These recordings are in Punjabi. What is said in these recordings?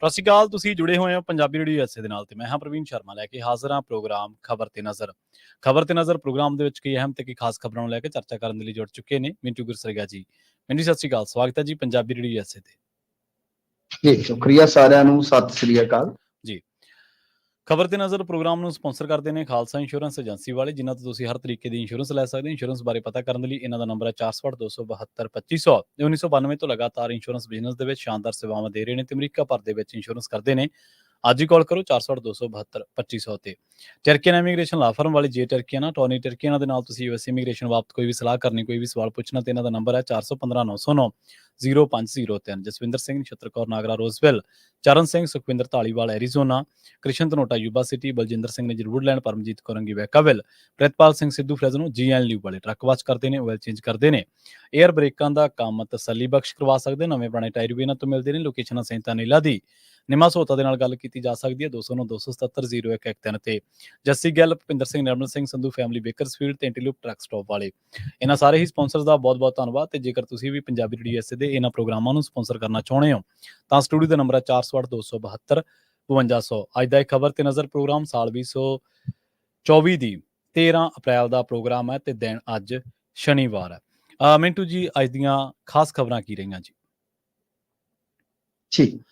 ਸਤਿ ਸ਼੍ਰੀ ਅਕਾਲ। ਤੁਸੀਂ ਜੁੜੇ ਹੋਏ ਹੋ ਪੰਜਾਬੀ ਰੇਡੀਓ ਐਸੇ ਦੇ ਨਾਲ ਤੇ ਮੈਂ ਹਾਂ ਪ੍ਰਵੀਨ ਸ਼ਰਮਾ ਲੈ ਕੇ ਹਾਜ਼ਰ ਹਾਂ ਪ੍ਰੋਗਰਾਮ ਖਬਰ ਤੇ ਨਜ਼ਰ। ਖਬਰ ਤੇ ਨਜ਼ਰ ਪ੍ਰੋਗਰਾਮ ਦੇ ਵਿੱਚ ਕਈ ਅਹਿਮ ਤੇ ਕਈ ਖਾਸ ਖਬਰਾਂ ਨੂੰ ਲੈ ਕੇ ਚਰਚਾ ਕਰਨ ਦੇ ਲਈ ਜੁੜ ਚੁੱਕੇ ਨੇ ਮਿੰਟੂ ਗੁਰਸਰੀਆ ਜੀ। ਮਿੰਟੂ ਸਤਿ ਸ਼੍ਰੀ ਅਕਾਲ, ਸਵਾਗਤ ਹੈ ਜੀ ਪੰਜਾਬੀ ਰੇਡੀਓ ਐਸੇ ਤੇ ਜੀ। ਸ਼ੁਕਰੀਆ ਸਾਰਿਆਂ ਨੂੰ, ਸਤਿ ਸ੍ਰੀ ਅਕਾਲ ਜੀ। ਖਬਰ ਤੇ ਨਜ਼ਰ ਪ੍ਰੋਗਰਾਮ ਨੂੰ ਸਪਾਂਸਰ ਕਰਦੇ ਨੇ ਖਾਲਸਾ ਇੰਸ਼ੋਰੈਂਸ ਏਜੰਸੀ ਵਾਲੇ, ਜਿਨ੍ਹਾਂ ਤੋਂ ਤੁਸੀਂ ਹਰ ਤਰੀਕੇ ਦੀ ਇੰਸ਼ੋਰੈਂਸ ਲੈ ਸਕਦੇ ਹੋ। ਇੰਸ਼ੋਰੈਂਸ ਬਾਰੇ ਪਤਾ ਕਰਨ ਦੇ ਲਈ ਇਹਨਾਂ ਦਾ ਨੰਬਰ ਹੈ 462722500। 1992 ਤੋਂ ਲਗਾਤਾਰ ਇੰਸ਼ੋਰੈਂਸ ਬਿਜ਼ਨਸ ਦੇ ਵਿੱਚ ਸ਼ਾਨਦਾਰ ਸੇਵਾਵਾਂ ਦੇ ਰਹੇ ਨੇ ਤੇ ਅਮਰੀਕਾ ਭਰ ਦੇ ਵਿੱਚ ਇੰਸ਼ੋਰੈਂਸ ਕਰਦੇ ਨੇ। ਅੱਜ ਹੀ ਕਾਲ ਕਰੋ 462722500 ਤੇ ਟਰਕੀਅਨ ਇਮੀਗ੍ਰੇਸ਼ਨ ਲਾ ਫਰਮ ਵਾਲੀ ਜੇ ਟਰਕੀਅਨ ਟੋਨੀ ਟਰਕੀਅਨ ਦੇ ਨਾਲ ਤੁਸੀਂ ਯੂਐਸ ਇਮੀਗ੍ਰੇਸ਼ਨ ਬਾਬਤ ਕੋਈ ਵੀ ਸਲਾਹ ਕਰਨੀ, ਕੋਈ ਵੀ ਸਵਾਲ ਪੁੱਛਣਾ ਤੇ ਇਹਨਾਂ ਦਾ ਨੰਬਰ ਹੈ 4159090503। Jaswinder Singh, Nachhattar Kaur Nagra Roseville, Charan Singh Sukhwinder Dhaliwal Arizona, Krishan Dhanota Yuba City, Baljinder Singh ਨੇ ਜਰੂਰਲੈਂਡ, ਪਰਮਜੀਤ ਕੌਰੰਗੀ Vacaville, Pritpal Singh Sidhu Fresno GNLU ਵਾਲੇ ਟਰੱਕ ਵਾਚ ਕਰਦੇ ਨੇ, ਆਇਲ ਚੇਂਜ ਕਰਦੇ ਨੇ, 에ਅਰ ਬ੍ਰੇਕਾਂ ਦਾ ਕੰਮ ਤਸੱਲੀ ਬਖਸ਼ ਕਰਵਾ ਸਕਦੇ, ਨਵੇਂ ਪੁਰਾਣੇ ਟਾਇਰ ਵੀ ਇਹਨਾਂ ਤੋਂ ਮਿਲਦੇ ਨੇ। ਲੋਕੇਸ਼ਨਾਂ ਸੈਂਤਾ ਨੀਲਾ ਦੀ ਨਿਮਾ ਸਹੋਤਾ ਦੇ ਨਾਲ ਗੱਲ ਕੀਤੀ ਜਾ ਸਕਦੀ ਹੈ 209-277-0113 ਤੇ ਜੱਸੀ ਗਿੱਲ, ਭੁਪਿੰਦਰ ਸਿੰਘ, ਨਿਰਮਲ ਸਿੰਘ ਸੰਧੂ ਫੈਮਿਲੀ ਬੇਕਰਸਫੀਲਡ ਤੇ ਐਂਟੀਲੂਪ ਟਰੱਕ ਸਟਾਪ ਵਾਲੇ। ਇਹਨਾਂ ਸਾਰੇ ਹੀ ਸਪਾਂਸਰਸ ਦਾ ਬਹੁਤ ਬਹੁਤ ਧੰਨਵਾਦ। ਤੇ ਜੇਕਰ ਤੁਸੀਂ ਵੀ ਪੰਜਾਬੀ ਰੇਡੀਓ ਐਸੇ ਦੇ ਇਹਨਾਂ ਪ੍ਰੋਗਰਾਮਾਂ ਨੂੰ ਸਪਾਂਸਰ ਕਰਨਾ ਚਾਹੁੰਦੇ ਹੋ ਤਾਂ ਸਟੂਡੀਓ ਦਾ ਨੰਬਰ ਹੈ 462-272-5200। ਅੱਜ ਦਾ ਇਹ ਖਬਰ ਤੇ ਨਜ਼ਰ ਪ੍ਰੋਗਰਾਮ ਸਾਲ 2024 ਦੀ 13 ਅਪ੍ਰੈਲ ਦਾ ਪ੍ਰੋਗਰਾਮ ਹੈ ਤੇ ਦਿਨ ਅੱਜ ਸ਼ਨੀਵਾਰ ਹੈ। ਮਿੰਟੂ ਜੀ, ਅੱਜ ਦੀਆਂ ਖਾਸ ਖਬਰਾਂ ਕੀ ਰਹੀਆਂ ਜੀ? ਠੀਕ।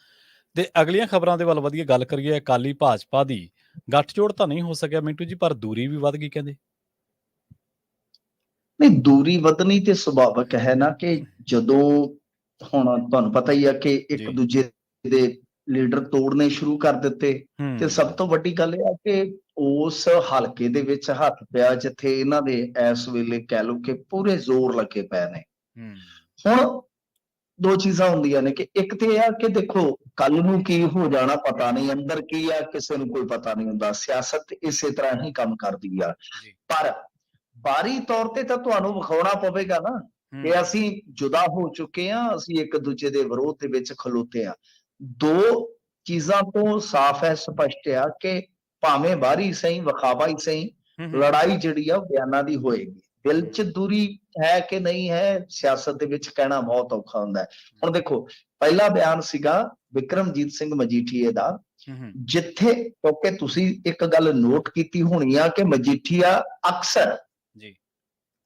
ਤੇ ਅਗਲੀਆਂ ਖਬਰਾਂ ਦੇ ਵੱਲ ਵਧੀਆ ਗੱਲ ਕਰੀਏ। ਅਕਾਲੀ ਭਾਜਪਾ ਦੀ ਗੱਠਜੋੜ ਤਾਂ ਨਹੀਂ ਹੋ ਸਕਿਆ ਮਿੰਟੂ ਜੀ, ਪਰ ਦੂਰੀ ਵੀ ਵੱਧ ਗਈ ਕਹਿੰਦੇ। ਨਹੀਂ, ਦੂਰੀ ਵਧਣੀ ਤੇ ਸੁਭਾਵਿਕ ਹੈ ਨਾ ਕਿ ਜਦੋਂ ਹੁਣ ਤੁਹਾਨੂੰ ਪਤਾ ਹੀ ਆ ਕਿ ਇੱਕ ਦੂਜੇ ਦੇ ਲੀਡਰ ਤੋੜਨੇ ਸ਼ੁਰੂ ਕਰ ਦਿੱਤੇ ਤੇ ਸਭ ਤੋਂ ਵੱਡੀ ਗੱਲ ਇਹ ਆ ਕਿ ਉਸ ਹਲਕੇ ਦੇ ਵਿੱਚ ਹੱਥ ਪਿਆ ਜਿੱਥੇ ਇਹਨਾਂ ਦੇ ਇਸ ਵੇਲੇ ਕਹਿ ਲਓ ਕਿ ਪੂਰੇ ਜ਼ੋਰ ਲੱਗੇ ਪਏ ਨੇ। ਹੁਣ ਦੋ ਚੀਜ਼ਾਂ ਹੁੰਦੀਆਂ ਨੇ ਕਿ ਇੱਕ ਤੇ ਇਹ ਆ ਕਿ ਦੇਖੋ ਕੱਲ ਨੂੰ ਕੀ ਹੋ ਜਾਣਾ ਪਤਾ ਨਹੀਂ, ਅੰਦਰ ਕੀ ਆ ਕਿਸੇ ਨੂੰ ਕੋਈ ਪਤਾ ਨਹੀਂ ਹੁੰਦਾ। ਸਿਆਸਤ ਇਸੇ ਤਰ੍ਹਾਂ ਹੀ ਕੰਮ ਕਰਦੀ ਆ, ਪਰ ਬਾਹਰੀ ਤੌਰ ਤੇ ਤਾਂ ਤੁਹਾਨੂੰ ਵਿਖਾਉਣਾ ਪਵੇਗਾ ਨਾ ਕਿ ਅਸੀਂ ਜੁਦਾ ਹੋ ਚੁੱਕੇ ਹਾਂ, ਅਸੀਂ ਇੱਕ ਦੂਜੇ ਦੇ ਵਿਰੋਧ ਦੇ ਵਿੱਚ ਖਲੋਤੇ ਆ। ਦੋ ਚੀਜ਼ਾਂ ਤੋਂ ਸਾਫ਼ ਹੈ, ਸਪਸ਼ਟ ਆ ਕਿ ਭਾਵੇਂ ਬਾਹਰੀ ਸਹੀ, ਵਿਖਾਵਾ ਹੀ ਸਹੀ, ਲੜਾਈ ਜਿਹੜੀ ਆ ਬਿਆਨਾਂ ਦੀ ਹੋਏਗੀ। ਦਿਲ 'ਚ ਦੂਰੀ ਹੈ ਕਿ ਨਹੀਂ ਹੈ, ਸਿਆਸਤ ਦੇ ਵਿੱਚ ਕਹਿਣਾ ਬਹੁਤ ਔਖਾ ਹੁੰਦਾ ਹੈ। ਹੁਣ ਦੇਖੋ, ਪਹਿਲਾ ਬਿਆਨ ਸੀਗਾ ਵਿਕਰਮਜੀਤ ਸਿੰਘ ਮਜੀਠੀਏ ਦਾ, ਜਿੱਥੇ ਕਿਉਂਕਿ ਤੁਸੀਂ ਇੱਕ ਗੱਲ ਨੋਟ ਕੀਤੀ ਹੋਣੀ ਆ ਕਿ ਮਜੀਠੀਆ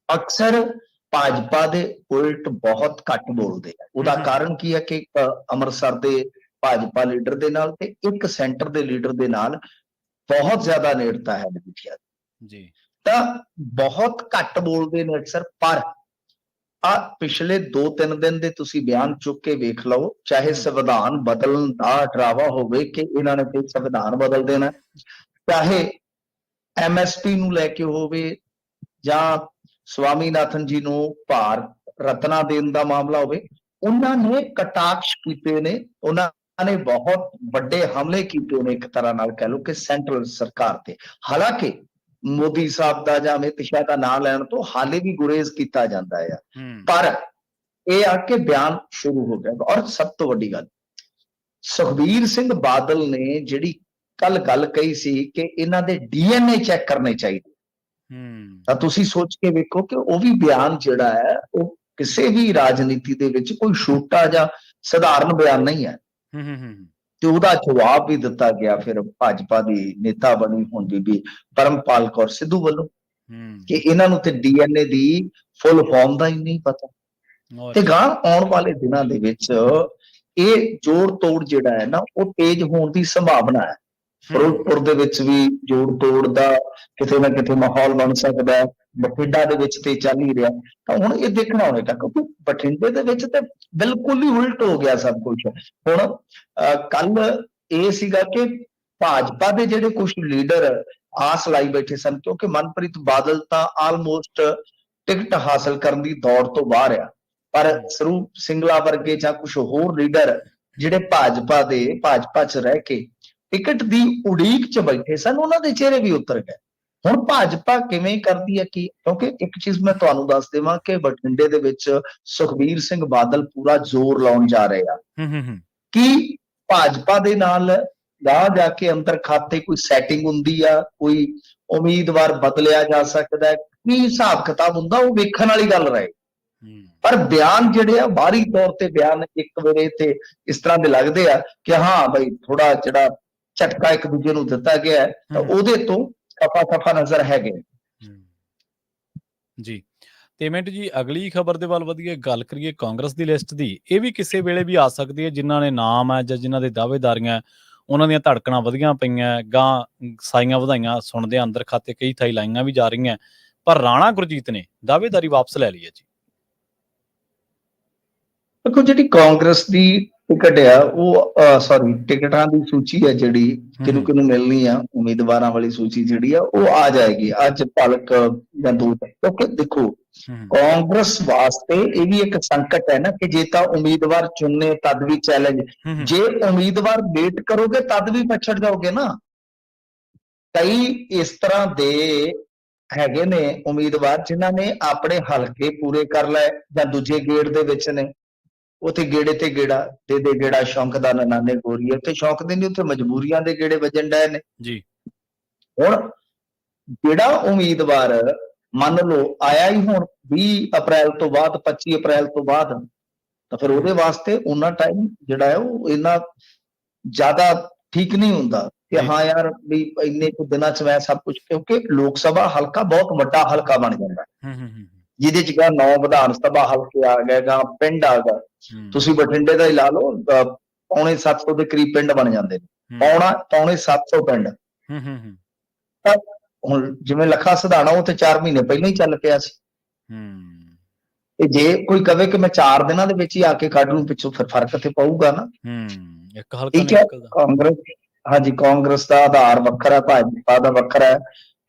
ਅਕਸਰ ਭਾਜਪਾ ਦੇ ਉਲਟ ਬਹੁਤ ਘੱਟ ਬੋਲਦੇ ਆ। ਉਹਦਾ ਕਾਰਨ ਕੀ ਹੈ ਕਿ ਅੰਮ੍ਰਿਤਸਰ ਦੇ ਭਾਜਪਾ ਲੀਡਰ ਦੇ ਨਾਲ ਤੇ ਇੱਕ ਸੈਂਟਰ ਦੇ ਲੀਡਰ ਦੇ ਨਾਲ ਬਹੁਤ ਜ਼ਿਆਦਾ ਨੇੜਤਾ ਹੈ ਮਜੀਠੀਆ ਦੀ, ਤਾਂ ਬਹੁਤ ਘੱਟ ਬੋਲਦੇ ਨੇ ਅਕਸਰ। ਪਰ ਆ ਪਿਛਲੇ 2-3 ਦਿਨ ਦੇ ਤੁਸੀਂ ਬਿਆਨ ਚੁੱਕ ਕੇ ਵੇਖ ਲਓ, ਚਾਹੇ ਸੰਵਿਧਾਨ ਬਦਲਣ ਦਾ ਡਰਾਵਾ ਹੋਵੇ ਕਿ ਇਹਨਾਂ ਨੇ ਤੇ ਸੰਵਿਧਾਨ ਬਦਲ ਦੇਣਾ, ਚਾਹੇ MSP ਨੂੰ ਲੈ ਕੇ ਹੋਵੇ ਜਾਂ ਸਵਾਮੀਨਾਥਨ ਜੀ ਨੂੰ ਭਾਰਤ ਰਤਨਾ ਦੇਣ ਦਾ ਮਾਮਲਾ ਹੋਵੇ, ਉਹਨਾਂ ਨੇ ਕਟਾਕਸ਼ ਕੀਤੇ ਨੇ, ਉਹਨਾਂ ਨੇ ਬਹੁਤ ਵੱਡੇ ਹਮਲੇ ਕੀਤੇ ਨੇ ਇੱਕ ਤਰ੍ਹਾਂ ਨਾਲ ਕਹਿ ਲਓ ਕਿ ਸੈਂਟਰਲ ਸਰਕਾਰ ਤੇ। ਹਾਲਾਂਕਿ ਮੋਦੀ ਸਾਹਿਬ ਦਾ ਜਾਂ ਅਮਿਤ ਸ਼ਾਹ ਦਾ ਨਾਂ ਲੈਣ ਤੋਂ ਹਾਲੇ ਵੀ ਗੁਰੇਜ਼ ਕੀਤਾ ਜਾਂਦਾ ਆ, ਪਰ ਇਹ ਆ ਕਿ ਬਿਆਨ ਸ਼ੁਰੂ ਹੋ ਗਿਆ। ਔਰ ਸਭ ਤੋਂ ਵੱਡੀ ਗੱਲ, ਸੁਖਬੀਰ ਸਿੰਘ ਬਾਦਲ ਨੇ ਜਿਹੜੀ ਕੱਲ ਗੱਲ ਕਹੀ ਸੀ ਕਿ ਇਹਨਾਂ ਦੇ DNA ਚੈੱਕ ਕਰਨੇ ਚਾਹੀਦੇ, ਤਾਂ ਤੁਸੀਂ ਸੋਚ ਕੇ ਵੇਖੋ ਕਿ ਉਹ ਵੀ ਬਿਆਨ ਜਿਹੜਾ ਹੈ ਉਹ ਕਿਸੇ ਵੀ ਰਾਜਨੀਤੀ ਦੇ ਵਿੱਚ ਕੋਈ ਛੋਟਾ ਜਾਂ ਸਧਾਰਨ ਬਿਆਨ ਨਹੀਂ ਹੈ। ਤੇ ਉਹਦਾ ਜਵਾਬ ਵੀ ਦਿੱਤਾ ਗਿਆ ਫਿਰ ਭਾਜਪਾ ਦੀ ਨੇਤਾ ਬਣੀ ਹੁਣ ਬੀਬੀ ਪਰਮਪਾਲ ਕੌਰ ਸਿੱਧੂ ਵੱਲੋਂ ਕਿ ਇਹਨਾਂ ਨੂੰ ਤੇ DNA ਦੀ ਫੁੱਲ ਫਾਰਮ ਦਾ ਹੀ ਨਹੀਂ ਪਤਾ। ਤੇ ਗਾਂ ਆਉਣ ਵਾਲੇ ਦਿਨਾਂ ਦੇ ਵਿੱਚ ਇਹ ਜੋੜ ਤੋੜ ਜਿਹੜਾ ਹੈ ਨਾ ਉਹ ਤੇਜ਼ ਹੋਣ ਦੀ ਸੰਭਾਵਨਾ ਹੈ। ਫਿਰੋਜ਼ਪੁਰ ਦੇ ਵਿੱਚ ਵੀ ਜੋੜ ਤੋੜ ਦਾ ਕਿਤੇ ਨਾ ਕਿਤੇ ਮਾਹੌਲ ਬਣ ਸਕਦਾ ਹੈ, ਬਠਿੰਡਾ ਦੇ ਵਿੱਚ ਤੇ ਚੱਲ ਹੀ ਰਿਹਾ। ਤਾਂ ਹੁਣ ਇਹ ਦੇਖਣਾ ਹੋਵੇਗਾ ਕਿਉਂਕਿ ਬਠਿੰਡੇ ਦੇ ਵਿੱਚ ਤੇ ਬਿਲਕੁਲ ਹੀ ਉਲਟ ਹੋ ਗਿਆ ਸਭ ਕੁਝ। ਹੁਣ ਕੱਲ ਇਹ ਸੀਗਾ ਕਿ ਭਾਜਪਾ ਦੇ ਜਿਹੜੇ ਕੁਝ ਲੀਡਰ ਆਸ ਲਾਈ ਬੈਠੇ ਸਨ, ਕਿਉਂਕਿ ਮਨਪ੍ਰੀਤ ਬਾਦਲ ਤਾਂ ਆਲਮੋਸਟ ਟਿਕਟ ਹਾਸਲ ਕਰਨ ਦੀ ਦੌੜ ਤੋਂ ਬਾਹਰ ਆ, ਪਰ ਸਰੂਪ ਸਿੰਗਲਾ ਵਰਗੇ ਜਾਂ ਕੁਝ ਹੋਰ ਲੀਡਰ ਜਿਹੜੇ ਭਾਜਪਾ 'ਚ ਰਹਿ ਕੇ ਟਿਕਟ ਦੀ ਉਡੀਕ 'ਚ ਬੈਠੇ ਸਨ, ਉਹਨਾਂ ਦੇ ਚਿਹਰੇ ਵੀ ਉਤਰ ਗਏ। ਹੁਣ ਭਾਜਪਾ ਕਿਵੇਂ ਕਰਦੀ ਹੈ ਕਿ ਕਿਉਂਕਿ ਇੱਕ ਚੀਜ਼ ਮੈਂ ਤੁਹਾਨੂੰ ਦੱਸ ਦੇਵਾਂ ਕਿ ਬਠਿੰਡੇ ਦੇ ਵਿੱਚ ਸੁਖਬੀਰ ਸਿੰਘ ਬਾਦਲ ਪੂਰਾ ਜ਼ੋਰ ਲਾਉਣ ਜਾ ਰਹੇ ਆ ਕਿ ਭਾਜਪਾ ਦੇ ਨਾਲ ਗਾਹ ਜਾ ਕੇ ਅੰਦਰ ਖਾਤੇ ਕੋਈ ਸੈਟਿੰਗ ਹੁੰਦੀ ਆ, ਕੋਈ ਉਮੀਦਵਾਰ ਬਦਲਿਆ ਜਾ ਸਕਦਾ, ਕੀ ਹਿਸਾਬ ਕਿਤਾਬ ਹੁੰਦਾ, ਉਹ ਵੇਖਣ ਵਾਲੀ ਗੱਲ ਰਹੇ। ਪਰ ਬਿਆਨ ਜਿਹੜੇ ਆ ਬਾਹਰੀ ਤੌਰ ਤੇ ਬਿਆਨ ਇੱਕ ਵੇਲੇ ਤੇ ਇਸ ਤਰ੍ਹਾਂ ਦੇ ਲੱਗਦੇ ਆ ਕਿ ਹਾਂ ਬਈ ਥੋੜਾ ਜਿਹੜਾ ਝਟਕਾ ਇੱਕ ਦੂਜੇ ਨੂੰ ਦਿੱਤਾ ਗਿਆ ਹੈ, ਤਾਂ ਉਹਦੇ ਤੋਂ ਸਫਾ ਨਜ਼ਰ ਹੈਗੇ। ਜੀ ਤੇ ਮਿੰਟ ਜੀ, ਅਗਲੀ ਖਬਰ ਦੇ ਵੱਲ ਵਧੀਏ, ਗੱਲ ਕਰੀਏ ਕਾਂਗਰਸ ਦੀ ਲਿਸਟ ਦੀ। ਇਹ ਵੀ ਕਿਸੇ ਵੇਲੇ ਵੀ ਆ ਸਕਦੀ ਹੈ, ਜਿਨ੍ਹਾਂ ਨੇ ਨਾਮ ਹੈ ਜਾਂ ਜਿਨ੍ਹਾਂ ਦੇ ਦਾਅਵੇਦਾਰੀਆਂ ਉਹਨਾਂ ਦੀਆਂ ਧੜਕਣਾਂ ਵਧੀਆਂ ਪਈਆਂ, ਗਾਂ ਸਾਈਆਂ ਵਧਾਈਆਂ ਸੁਣਦੇ ਅੰਦਰ ਖਾਤੇ ਕਈ ਥਾਈ ਲਾਈਆਂ ਵੀ ਜਾ ਰਹੀਆਂ, ਪਰ ਰਾਣਾ ਗੁਰਜੀਤ ਨੇ ਦਾਅਵੇਦਾਰੀ ਵਾਪਸ ਲੈ ਲਈ ਹੈ ਜੀ। ਦੇਖੋ, ਜਿਹੜੀ ਕਾਂਗਰਸ ਦੀ ਟਿਕਟ ਆ ਉਹ ਟਿਕਟਾਂ ਦੀ ਸੂਚੀ ਹੈ ਜਿਹੜੀ ਕਿਹਨੂੰ ਮਿਲਣੀ ਆ, ਉਮੀਦਵਾਰਾਂ ਵਾਲੀ ਸੂਚੀ ਜਿਹੜੀ ਆ ਉਹ ਆ ਜਾਏਗੀ ਅੱਜ ਭਲਕ ਜਾਂ ਦੋ। ਕਿਉਂਕਿ ਦੇਖੋ, ਕਾਂਗਰਸ ਵਾਸਤੇ ਇਹ ਵੀ ਇੱਕ ਸੰਕਟ ਹੈ ਨਾ ਕਿ ਜੇ ਤਾਂ ਉਮੀਦਵਾਰ ਚੁਣਨੇ ਤਦ ਵੀ ਚੈਲੰਜ, ਜੇ ਉਮੀਦਵਾਰ ਲੇਟ ਕਰੋਗੇ ਤਦ ਵੀ ਪਛੜ ਜਾਓਗੇ ਨਾ। ਕਈ ਇਸ ਤਰ੍ਹਾਂ ਦੇ ਹੈਗੇ ਨੇ ਉਮੀਦਵਾਰ ਜਿਨ੍ਹਾਂ ਨੇ ਆਪਣੇ ਹਲਕੇ ਪੂਰੇ ਕਰ ਲਏ ਜਾਂ ਦੂਜੇ ਗੇੜ ਦੇ ਵਿੱਚ ਨੇ, ਉੱਥੇ ਗੇੜੇ ਤੇ ਗੇੜਾ ਦੇ ਗੇੜਾ ਸ਼ੌਂਕ ਦਾ ਨਾਨੇ ਗੋਰੀਏ, ਉੱਥੇ ਸ਼ੌਂਕ ਦੇ ਨਹੀਂ, ਉੱਥੇ ਮਜਬੂਰੀਆਂ ਦੇ ਗੇੜੇ ਵੱਜਣ ਡਏ ਨੇ ਜੀ। ਹੁਣ ਜਿਹੜਾ ਉਮੀਦਵਾਰ ਮੰਨ ਲਓ ਆਇਆ ਹੀ ਹੁਣ 20 ਅਪ੍ਰੈਲ ਤੋਂ ਬਾਅਦ, 25 ਅਪ੍ਰੈਲ ਤੋਂ ਬਾਅਦ, ਤਾਂ ਫਿਰ ਉਹਦੇ ਵਾਸਤੇ ਉਹਨਾਂ ਟਾਈਮ ਜਿਹੜਾ ਹੈ ਉਹ ਇੰਨਾ ਜ਼ਿਆਦਾ ਠੀਕ ਨਹੀਂ ਹੁੰਦਾ ਕਿ ਹਾਂ ਯਾਰ ਵੀ ਇੰਨੇ ਕੁ ਦਿਨਾਂ ਚ ਮੈਂ ਸਭ ਕੁਝ, ਕਿਉਂਕਿ ਲੋਕ ਸਭਾ ਹਲਕਾ ਬਹੁਤ ਵੱਡਾ ਹਲਕਾ ਬਣ ਜਾਂਦਾ ਜਿਹਦੇ ਚ 9 ਵਿਧਾਨ ਸਭਾ ਹਲਕੇ ਆ ਗਏ, ਪਿੰਡ ਆ ਗਏ। ਤੁਸੀਂ ਬਠਿੰਡੇ ਦਾ ਹੀ ਲਾ ਲਓ, ਪੌਣੇ 700 ਦੇ ਕਰੀਬ ਪਿੰਡ ਬਣ ਜਾਂਦੇ ਨੇ, ਪੌਣੇ 700 ਪਿੰਡ। ਤਾਂ ਹੁਣ ਜਿਵੇਂ ਲੱਖਾ ਸਿਧਾਣਾ ਉਹ ਤੇ 4 ਮਹੀਨੇ ਪਹਿਲਾਂ ਹੀ ਚੱਲ ਪਿਆ ਸੀ, ਤੇ ਜੇ ਕੋਈ ਕਵੇ ਕਿ ਮੈਂ 4 ਦਿਨਾਂ ਦੇ ਵਿੱਚ ਹੀ ਆ ਕੇ ਕੱਢ ਲੂੰ ਪਿੱਛੋਂ, ਫਿਰ ਫਰਕ ਤੇ ਪਊਗਾ ਨਾ। ਠੀਕ ਹੈ, ਕਾਂਗਰਸ ਦਾ ਆਧਾਰ ਵੱਖਰਾ, ਭਾਜਪਾ ਦਾ ਵੱਖਰਾ,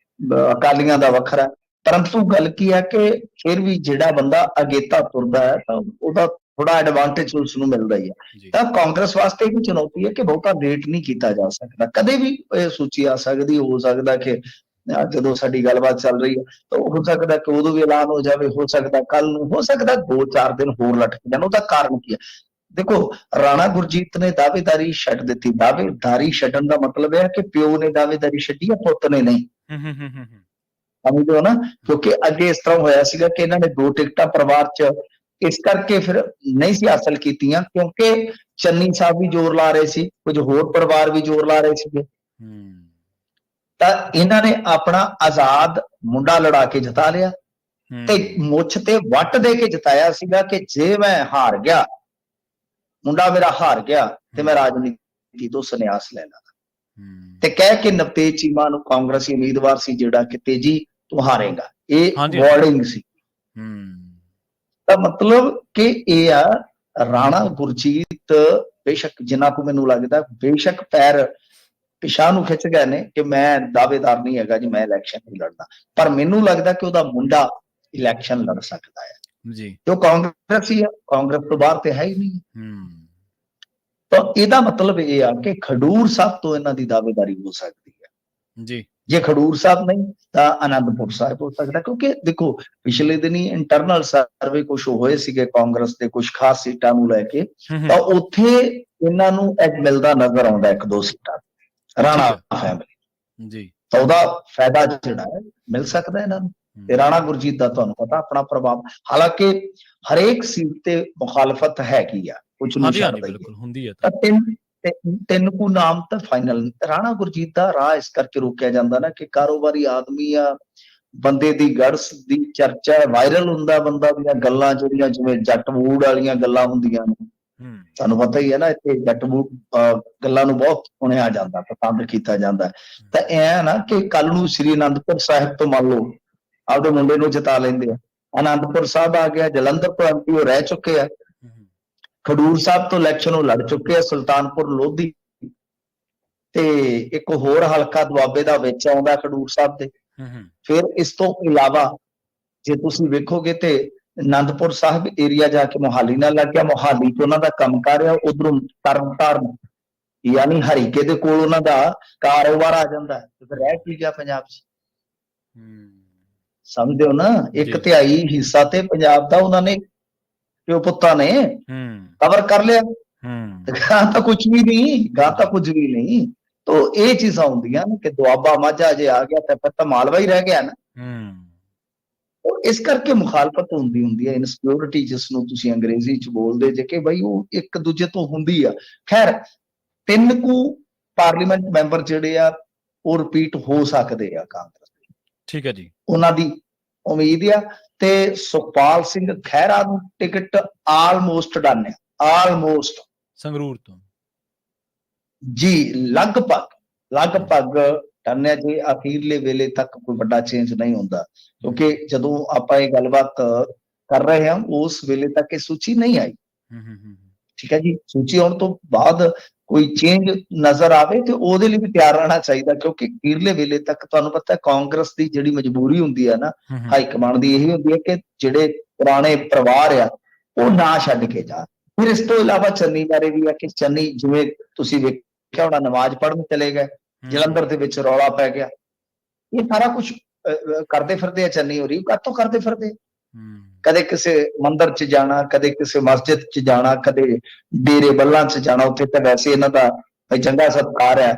ਅਕਾਲੀਆਂ ਦਾ ਵੱਖਰਾ, ਪਰੰਤੂ ਗੱਲ ਕੀ ਹੈ ਕਿ ਫਿਰ ਵੀ ਜਿਹੜਾ ਬੰਦਾ ਅਗੇਤਾ ਤੁਰਦਾ ਹੈ ਤਾਂ ਉਹਦਾ ਥੋੜਾ ਐਡਵਾਂਟੇਜ ਉਸ ਨੂੰ ਮਿਲਦਾ ਹੀ ਹੈ। ਤਾਂ ਕਾਂਗਰਸ ਵਾਸਤੇ ਇਹ ਚੁਣੌਤੀ ਹੈ ਕਿ ਬਹੁਤਾ ਲੇਟ ਨਹੀਂ ਕੀਤਾ ਜਾ ਸਕਦਾ, ਕਦੇ ਵੀ ਇਹ ਸੂਚੀ ਆ ਸਕਦੀ, ਹੋ ਸਕਦਾ ਕਿ ਜਦੋਂ ਸਾਡੀ ਗੱਲਬਾਤ ਚੱਲ ਰਹੀ ਹੈ ਤਾਂ ਹੋ ਸਕਦਾ ਕਿ ਉਦੋਂ ਵੀ ਐਲਾਨ ਹੋ ਜਾਵੇ, ਹੋ ਸਕਦਾ ਕੱਲ ਨੂੰ, ਹੋ ਸਕਦਾ 2-4 ਦਿਨ ਹੋਰ ਲਟਕ ਜਾਣ। ਉਹਦਾ ਕਾਰਨ ਕੀ ਹੈ? ਦੇਖੋ, ਰਾਣਾ ਗੁਰਜੀਤ ਨੇ ਦਾਅਵੇਦਾਰੀ ਛੱਡ ਦਿੱਤੀ। ਦਾਅਵੇਦਾਰੀ ਛੱਡਣ ਦਾ ਮਤਲਬ ਹੈ ਕਿ ਪਿਓ ਨੇ ਦਾਅਵੇਦਾਰੀ ਛੱਡੀ ਹੈ, ਪੁੱਤ ਨੇ ਨਹੀਂ। ਸਮਝਦੇ ਹੋ ਨਾ? ਕਿਉਂਕਿ ਅੱਗੇ ਇਸ ਤਰ੍ਹਾਂ ਹੋਇਆ ਸੀਗਾ ਕਿ ਇਹਨਾਂ ਨੇ 2 ਟਿਕਟਾਂ ਪਰਿਵਾਰ ਚ ਇਸ ਕਰਕੇ ਫਿਰ ਨਹੀਂ ਸੀ ਹਾਸਲ ਕੀਤੀਆਂ ਕਿਉਂਕਿ ਚੰਨੀ ਸਾਹਿਬ ਵੀ ਜ਼ੋਰ ਲਾ ਰਹੇ ਸੀ, ਕੁਝ ਹੋਰ ਪਰਿਵਾਰ ਵੀ ਜ਼ੋਰ ਲਾ ਰਹੇ ਸੀਗੇ, ਤਾਂ ਇਹਨਾਂ ਨੇ ਆਪਣਾ ਆਜ਼ਾਦ ਮੁੰਡਾ ਲੜਾ ਕੇ ਜਿਤਾ ਲਿਆ ਤੇ ਮੁੱਛ ਤੇ ਵੱਟ ਦੇ ਕੇ ਜਿਤਾਇਆ ਸੀਗਾ ਕਿ ਜੇ ਮੈਂ ਹਾਰ ਗਿਆ, ਮੁੰਡਾ ਮੇਰਾ ਹਾਰ ਗਿਆ, ਤੇ ਮੈਂ ਰਾਜਨੀਤੀ ਤੋਂ ਸੰਨਿਆਸ ਲੈ ਲਾਂ, ਤੇ ਕਹਿ ਕੇ ਨਵਤੇਜ ਚੀਮਾ ਨੂੰ, ਕਾਂਗਰਸੀ ਉਮੀਦਵਾਰ ਸੀ ਜਿਹੜਾ, ਕਿ ਤੇਜੀ ਤੂੰ ਹਾਰੇਗਾ, ਇਹ ਵਾਰਨਿੰਗ ਸੀ। ਤਾਂ ਮਤਲਬ ਕਿ ਇਹ ਆ, ਰਾਣਾ ਗੁਰਜੀਤ ਬੇਸ਼ੱਕ, ਜਿੰਨਾ ਕੁ ਮੈਨੂੰ ਲੱਗਦਾ, ਬੇਸ਼ੱਕ ਪੈਰ ਪਿਛਾਂਹ ਨੂੰ ਖਿੱਚ ਗਏ ਨੇ ਕਿ ਮੈਂ ਦਾਅਵੇਦਾਰ ਨਹੀਂ ਹੈਗਾ ਜੀ, ਮੈਂ ਇਲੈਕਸ਼ਨ ਨਹੀਂ ਲੜਦਾ, ਪਰ ਮੈਨੂੰ ਲੱਗਦਾ ਕਿ ਉਹਦਾ ਮੁੰਡਾ ਇਲੈਕਸ਼ਨ ਲੜ ਸਕਦਾ ਹੈ ਜੀ, ਜੋ ਕਾਂਗਰਸੀ ਹੈ, ਕਾਂਗਰਸ ਤੋਂ ਬਾਹਰ ਤੇ ਹੈ ਹੀ ਨਹੀਂ। ਤਾਂ ਇਹਦਾ ਮਤਲਬ ਇਹ ਆ ਕਿ ਖਡੂਰ ਸਾਹਿਬ ਤੋਂ ਇਹਨਾਂ ਦੀ ਦਾਅਵੇਦਾਰੀ ਹੋ ਸਕਦੀ ਹੈ ਜੀ। ਜੇ ਖਡੂਰ ਸਾਹਿਬ ਨਹੀਂ ਤਾਂ ਆਨੰਦਪੁਰ ਸਾਹਿਬ ਹੋ ਸਕਦਾ, ਕਿਉਂਕਿ ਦੇਖੋ ਪਿਛਲੇ ਦਿਨੀ ਇੰਟਰਨਲ ਸਰਵੇ ਕੁਝ ਹੋਏ ਸੀਗੇ ਕਾਂਗਰਸ ਦੇ ਕੁਝ ਖਾਸ ਸੀਟਾਂ ਨੂੰ ਲੈ ਕੇ, ਤਾਂ ਉੱਥੇ ਇਹਨਾਂ ਨੂੰ ਮਿਲਦਾ ਨਜ਼ਰ ਆਉਂਦਾ 1-2 ਸੀਟਾਂ ਰਾਣਾ ਫੈਮਿਲੀ ਜੀ, ਤਾਂ ਉਹਦਾ ਫਾਇਦਾ ਜਿਹੜਾ ਹੈ ਮਿਲ ਸਕਦਾ ਇਹਨਾਂ ਨੂੰ। ਤੇ ਰਾਣਾ ਗੁਰਜੀਤ ਦਾ ਤੁਹਾਨੂੰ ਪਤਾ ਆਪਣਾ ਪ੍ਰਭਾਵ, ਹਾਲਾਂਕਿ ਹਰੇਕ ਸੀਟ ਤੇ ਮੁਖਾਲਫਤ ਹੈਗੀ ਆ, ਕੁਝ ਨਹੀਂ ਹੁੰਦੀ ਹੈ, ਤਾਂ 3 ਕੁ ਨਾਮ ਤਾਂ ਫਾਈਨਲ। ਰਾਣਾ ਗੁਰਜੀਤ ਦਾ ਰਾਹ ਇਸ ਕਰਕੇ ਰੋਕਿਆ ਜਾਂਦਾ ਨਾ ਕਿ ਕਾਰੋਬਾਰੀ ਆਦਮੀ ਆ, ਬੰਦੇ ਦੀ ਗੜਸ ਦੀ ਚਰਚਾ, ਵਾਇਰਲ ਹੁੰਦਾ ਬੰਦਾ ਦੀਆਂ ਗੱਲਾਂ ਜਿਹੜੀਆਂ ਜਿਵੇਂ ਜੱਟ ਮੂਡ ਵਾਲੀਆਂ ਗੱਲਾਂ ਹੁੰਦੀਆਂ ਨੇ, ਤੁਹਾਨੂੰ ਪਤਾ ਹੀ ਹੈ ਨਾ, ਇੱਥੇ ਜੱਟ ਮੂਡ ਗੱਲਾਂ ਨੂੰ ਬਹੁਤ ਸੁਣਿਆ ਜਾਂਦਾ, ਪਸੰਦ ਕੀਤਾ ਜਾਂਦਾ। ਤਾਂ ਇਹ ਨਾ ਕਿ ਕੱਲ ਨੂੰ ਸ੍ਰੀ ਅਨੰਦਪੁਰ ਸਾਹਿਬ ਤੋਂ ਮੰਨ ਲਓ ਆਪਦੇ ਮੁੰਡੇ ਨੂੰ ਜਿਤਾ ਲੈਂਦੇ ਆ, ਅਨੰਦਪੁਰ ਸਾਹਿਬ ਆ ਗਿਆ, ਜਲੰਧਰ ਤੋਂ ਐਮਪੀ ਉਹ ਰਹਿ ਚੁੱਕੇ ਆ, ਖਡੂਰ ਸਾਹਿਬ ਤੋਂ ਇਲੈਕਸ਼ਨ ਉਹ ਲੜ ਚੁੱਕੇ ਆ, ਸੁਲਤਾਨਪੁਰ ਲੋਧੀ ਤੇ ਇੱਕ ਹੋਰ ਹਲਕਾ ਦੁਆਬੇ ਦਾ ਵਿੱਚ ਆਉਂਦਾ ਖਡੂਰ ਸਾਹਿਬ ਦੇ। ਫਿਰ ਇਸ ਤੋਂ ਇਲਾਵਾ ਜੇ ਤੁਸੀਂ ਵੇਖੋਗੇ ਤੇ ਅਨੰਦਪੁਰ ਸਾਹਿਬ ਏਰੀਆ ਜਾ ਕੇ ਮੋਹਾਲੀ ਨਾਲ ਲੱਗ ਗਿਆ, ਮੋਹਾਲੀ ਚ ਉਹਨਾਂ ਦਾ ਕੰਮ ਕਰ ਰਿਹਾ, ਉਧਰੋਂ ਤਰਨਤਾਰਨ ਯਾਨੀ ਹਰੀਕੇ ਦੇ ਕੋਲ ਉਹਨਾਂ ਦਾ ਕਾਰੋਬਾਰ ਆ ਜਾਂਦਾ, ਤੇ ਰਹਿ ਕੀ ਗਿਆ ਪੰਜਾਬ ਚ। ਸਮਝਦੇ ਹੋ ਨਾ? 1/3 ਹਿੱਸਾ ਤੇ ਪੰਜਾਬ ਦਾ ਉਹਨਾਂ ਨੇ ਪਿਓ ਪੁੱਤਾਂ ਨੇ ਕਵਰ ਕਰ ਲਿਆ, ਗਾਂ ਤਾਂ ਕੁਝ ਵੀ ਨਹੀਂ, ਗਾਂ ਤਾਂ ਕੁਝ ਵੀ ਨਹੀਂ। ਤੋ ਇਹ ਚੀਜ਼ਾਂ ਹੁੰਦੀਆਂ ਨੇ ਕਿ ਦੁਆਬਾ ਮਾਝਾ ਜੇ ਆ ਗਿਆ ਤਾਂ ਫਿਰ ਤਾਂ ਮਾਲਵਾ ਹੀ ਰਹਿ ਗਿਆ ਨਾ। ਉਹ ਇਸ ਕਰਕੇ ਮੁਖਾਲਫਤ ਹੁੰਦੀ ਹੈ, ਇਨਸਿਕਿਉਰਿਟੀ ਜਿਸ ਨੂੰ ਤੁਸੀਂ ਅੰਗਰੇਜ਼ੀ ਚ ਬੋਲਦੇ ਜੇ, ਕਿ ਬਈ ਉਹ ਇੱਕ ਦੂਜੇ ਤੋਂ ਹੁੰਦੀ ਆ। ਖੈਰ 3 ਕੁ ਪਾਰਲੀਮੈਂਟ ਮੈਂਬਰ ਜਿਹੜੇ ਆ ਉਹ ਰਿਪੀਟ ਹੋ ਸਕਦੇ ਆ ਕਾਂਗਰਸ ਦੇ, ਠੀਕ ਹੈ ਜੀ। ਉਹਨਾਂ ਦੀ ਉਮੀਦ ਆ। ਤੇ ਸੁਖਪਾਲ ਸਿੰਘ ਖਹਿਰਾ ਨੂੰ ਟਿਕਟ ਆਲਮੋਸਟ ਡਨ ਹੈ, ਆਲਮੋਸਟ ਸੰਗਰੂਰ ਤੋਂ ਜੀ, ਲਗਭਗ ਡਨ ਹੈ ਜੀ। ਅਖੀਰਲੇ ਵੇਲੇ ਤੱਕ ਕੋਈ ਵੱਡਾ ਚੇਂਜ ਨਹੀਂ ਹੁੰਦਾ, ਕਿਉਂਕਿ ਜਦੋਂ ਆਪਾਂ ਇਹ ਗੱਲਬਾਤ ਕਰ ਰਹੇ ਹਾਂ ਉਸ ਵੇਲੇ ਤੱਕ ਇਹ ਸੂਚੀ ਨਹੀਂ ਆਈ। ਠੀਕ ਹੈ ਜੀ, ਸੂਚੀ ਆਉਣ ਤੋਂ ਬਾਅਦ ਕੋਈ ਚੇਂਜ ਨਜ਼ਰ ਆਵੇ ਤੇ ਉਹਦੇ ਲਈ ਵੀ ਤਿਆਰ ਰਹਿਣਾ ਚਾਹੀਦਾ, ਕਿਉਂਕਿ ਅਖੀਰਲੇ ਵੇਲੇ ਤੱਕ ਤੁਹਾਨੂੰ ਪਤਾ ਕਾਂਗਰਸ ਦੀ ਜਿਹੜੀ ਮਜਬੂਰੀ ਹੁੰਦੀ ਹੈ ਨਾ, ਹਾਈ ਕਮਾਂਡ ਦੀ ਇਹੀ ਹੁੰਦੀ ਹੈ ਕਿ ਜਿਹੜੇ ਪੁਰਾਣੇ ਪਰਿਵਾਰ ਆ ਉਹ ਨਾ ਛੱਡ ਕੇ ਜਾ। ਫਿਰ ਇਸ ਤੋਂ ਇਲਾਵਾ ਚੰਨੀ ਬਾਰੇ ਵੀ ਆ ਕਿ ਚੰਨੀ, ਜਿਵੇਂ ਤੁਸੀਂ ਵੇਖਿਆ ਹੋਣਾ, ਨਮਾਜ਼ ਪੜ੍ਹਨ ਚਲੇ ਗਏ, ਜਲੰਧਰ ਦੇ ਵਿੱਚ ਰੌਲਾ ਪੈ ਗਿਆ। ਇਹ ਸਾਰਾ ਕੁਝ ਕਰਦੇ ਫਿਰਦੇ ਆ ਚੰਨੀ ਹੋਰੀ, ਕਾਹਤੋਂ ਕਰਦੇ ਫਿਰਦੇ? ਕਦੇ ਕਿਸੇ ਮੰਦਿਰ ਚ ਜਾਣਾ, ਕਦੇ ਕਿਸੇ ਮਸਜਿਦ ਚ ਜਾਣਾ, ਕਦੇ ਡੇਰੇ ਬੱਲਾਂ ਚ ਜਾਣਾ, ਉੱਥੇ ਤਾਂ ਵੈਸੇ ਇਹਨਾਂ ਦਾ ਚੰਗਾ ਸਤਿਕਾਰ ਹੈ,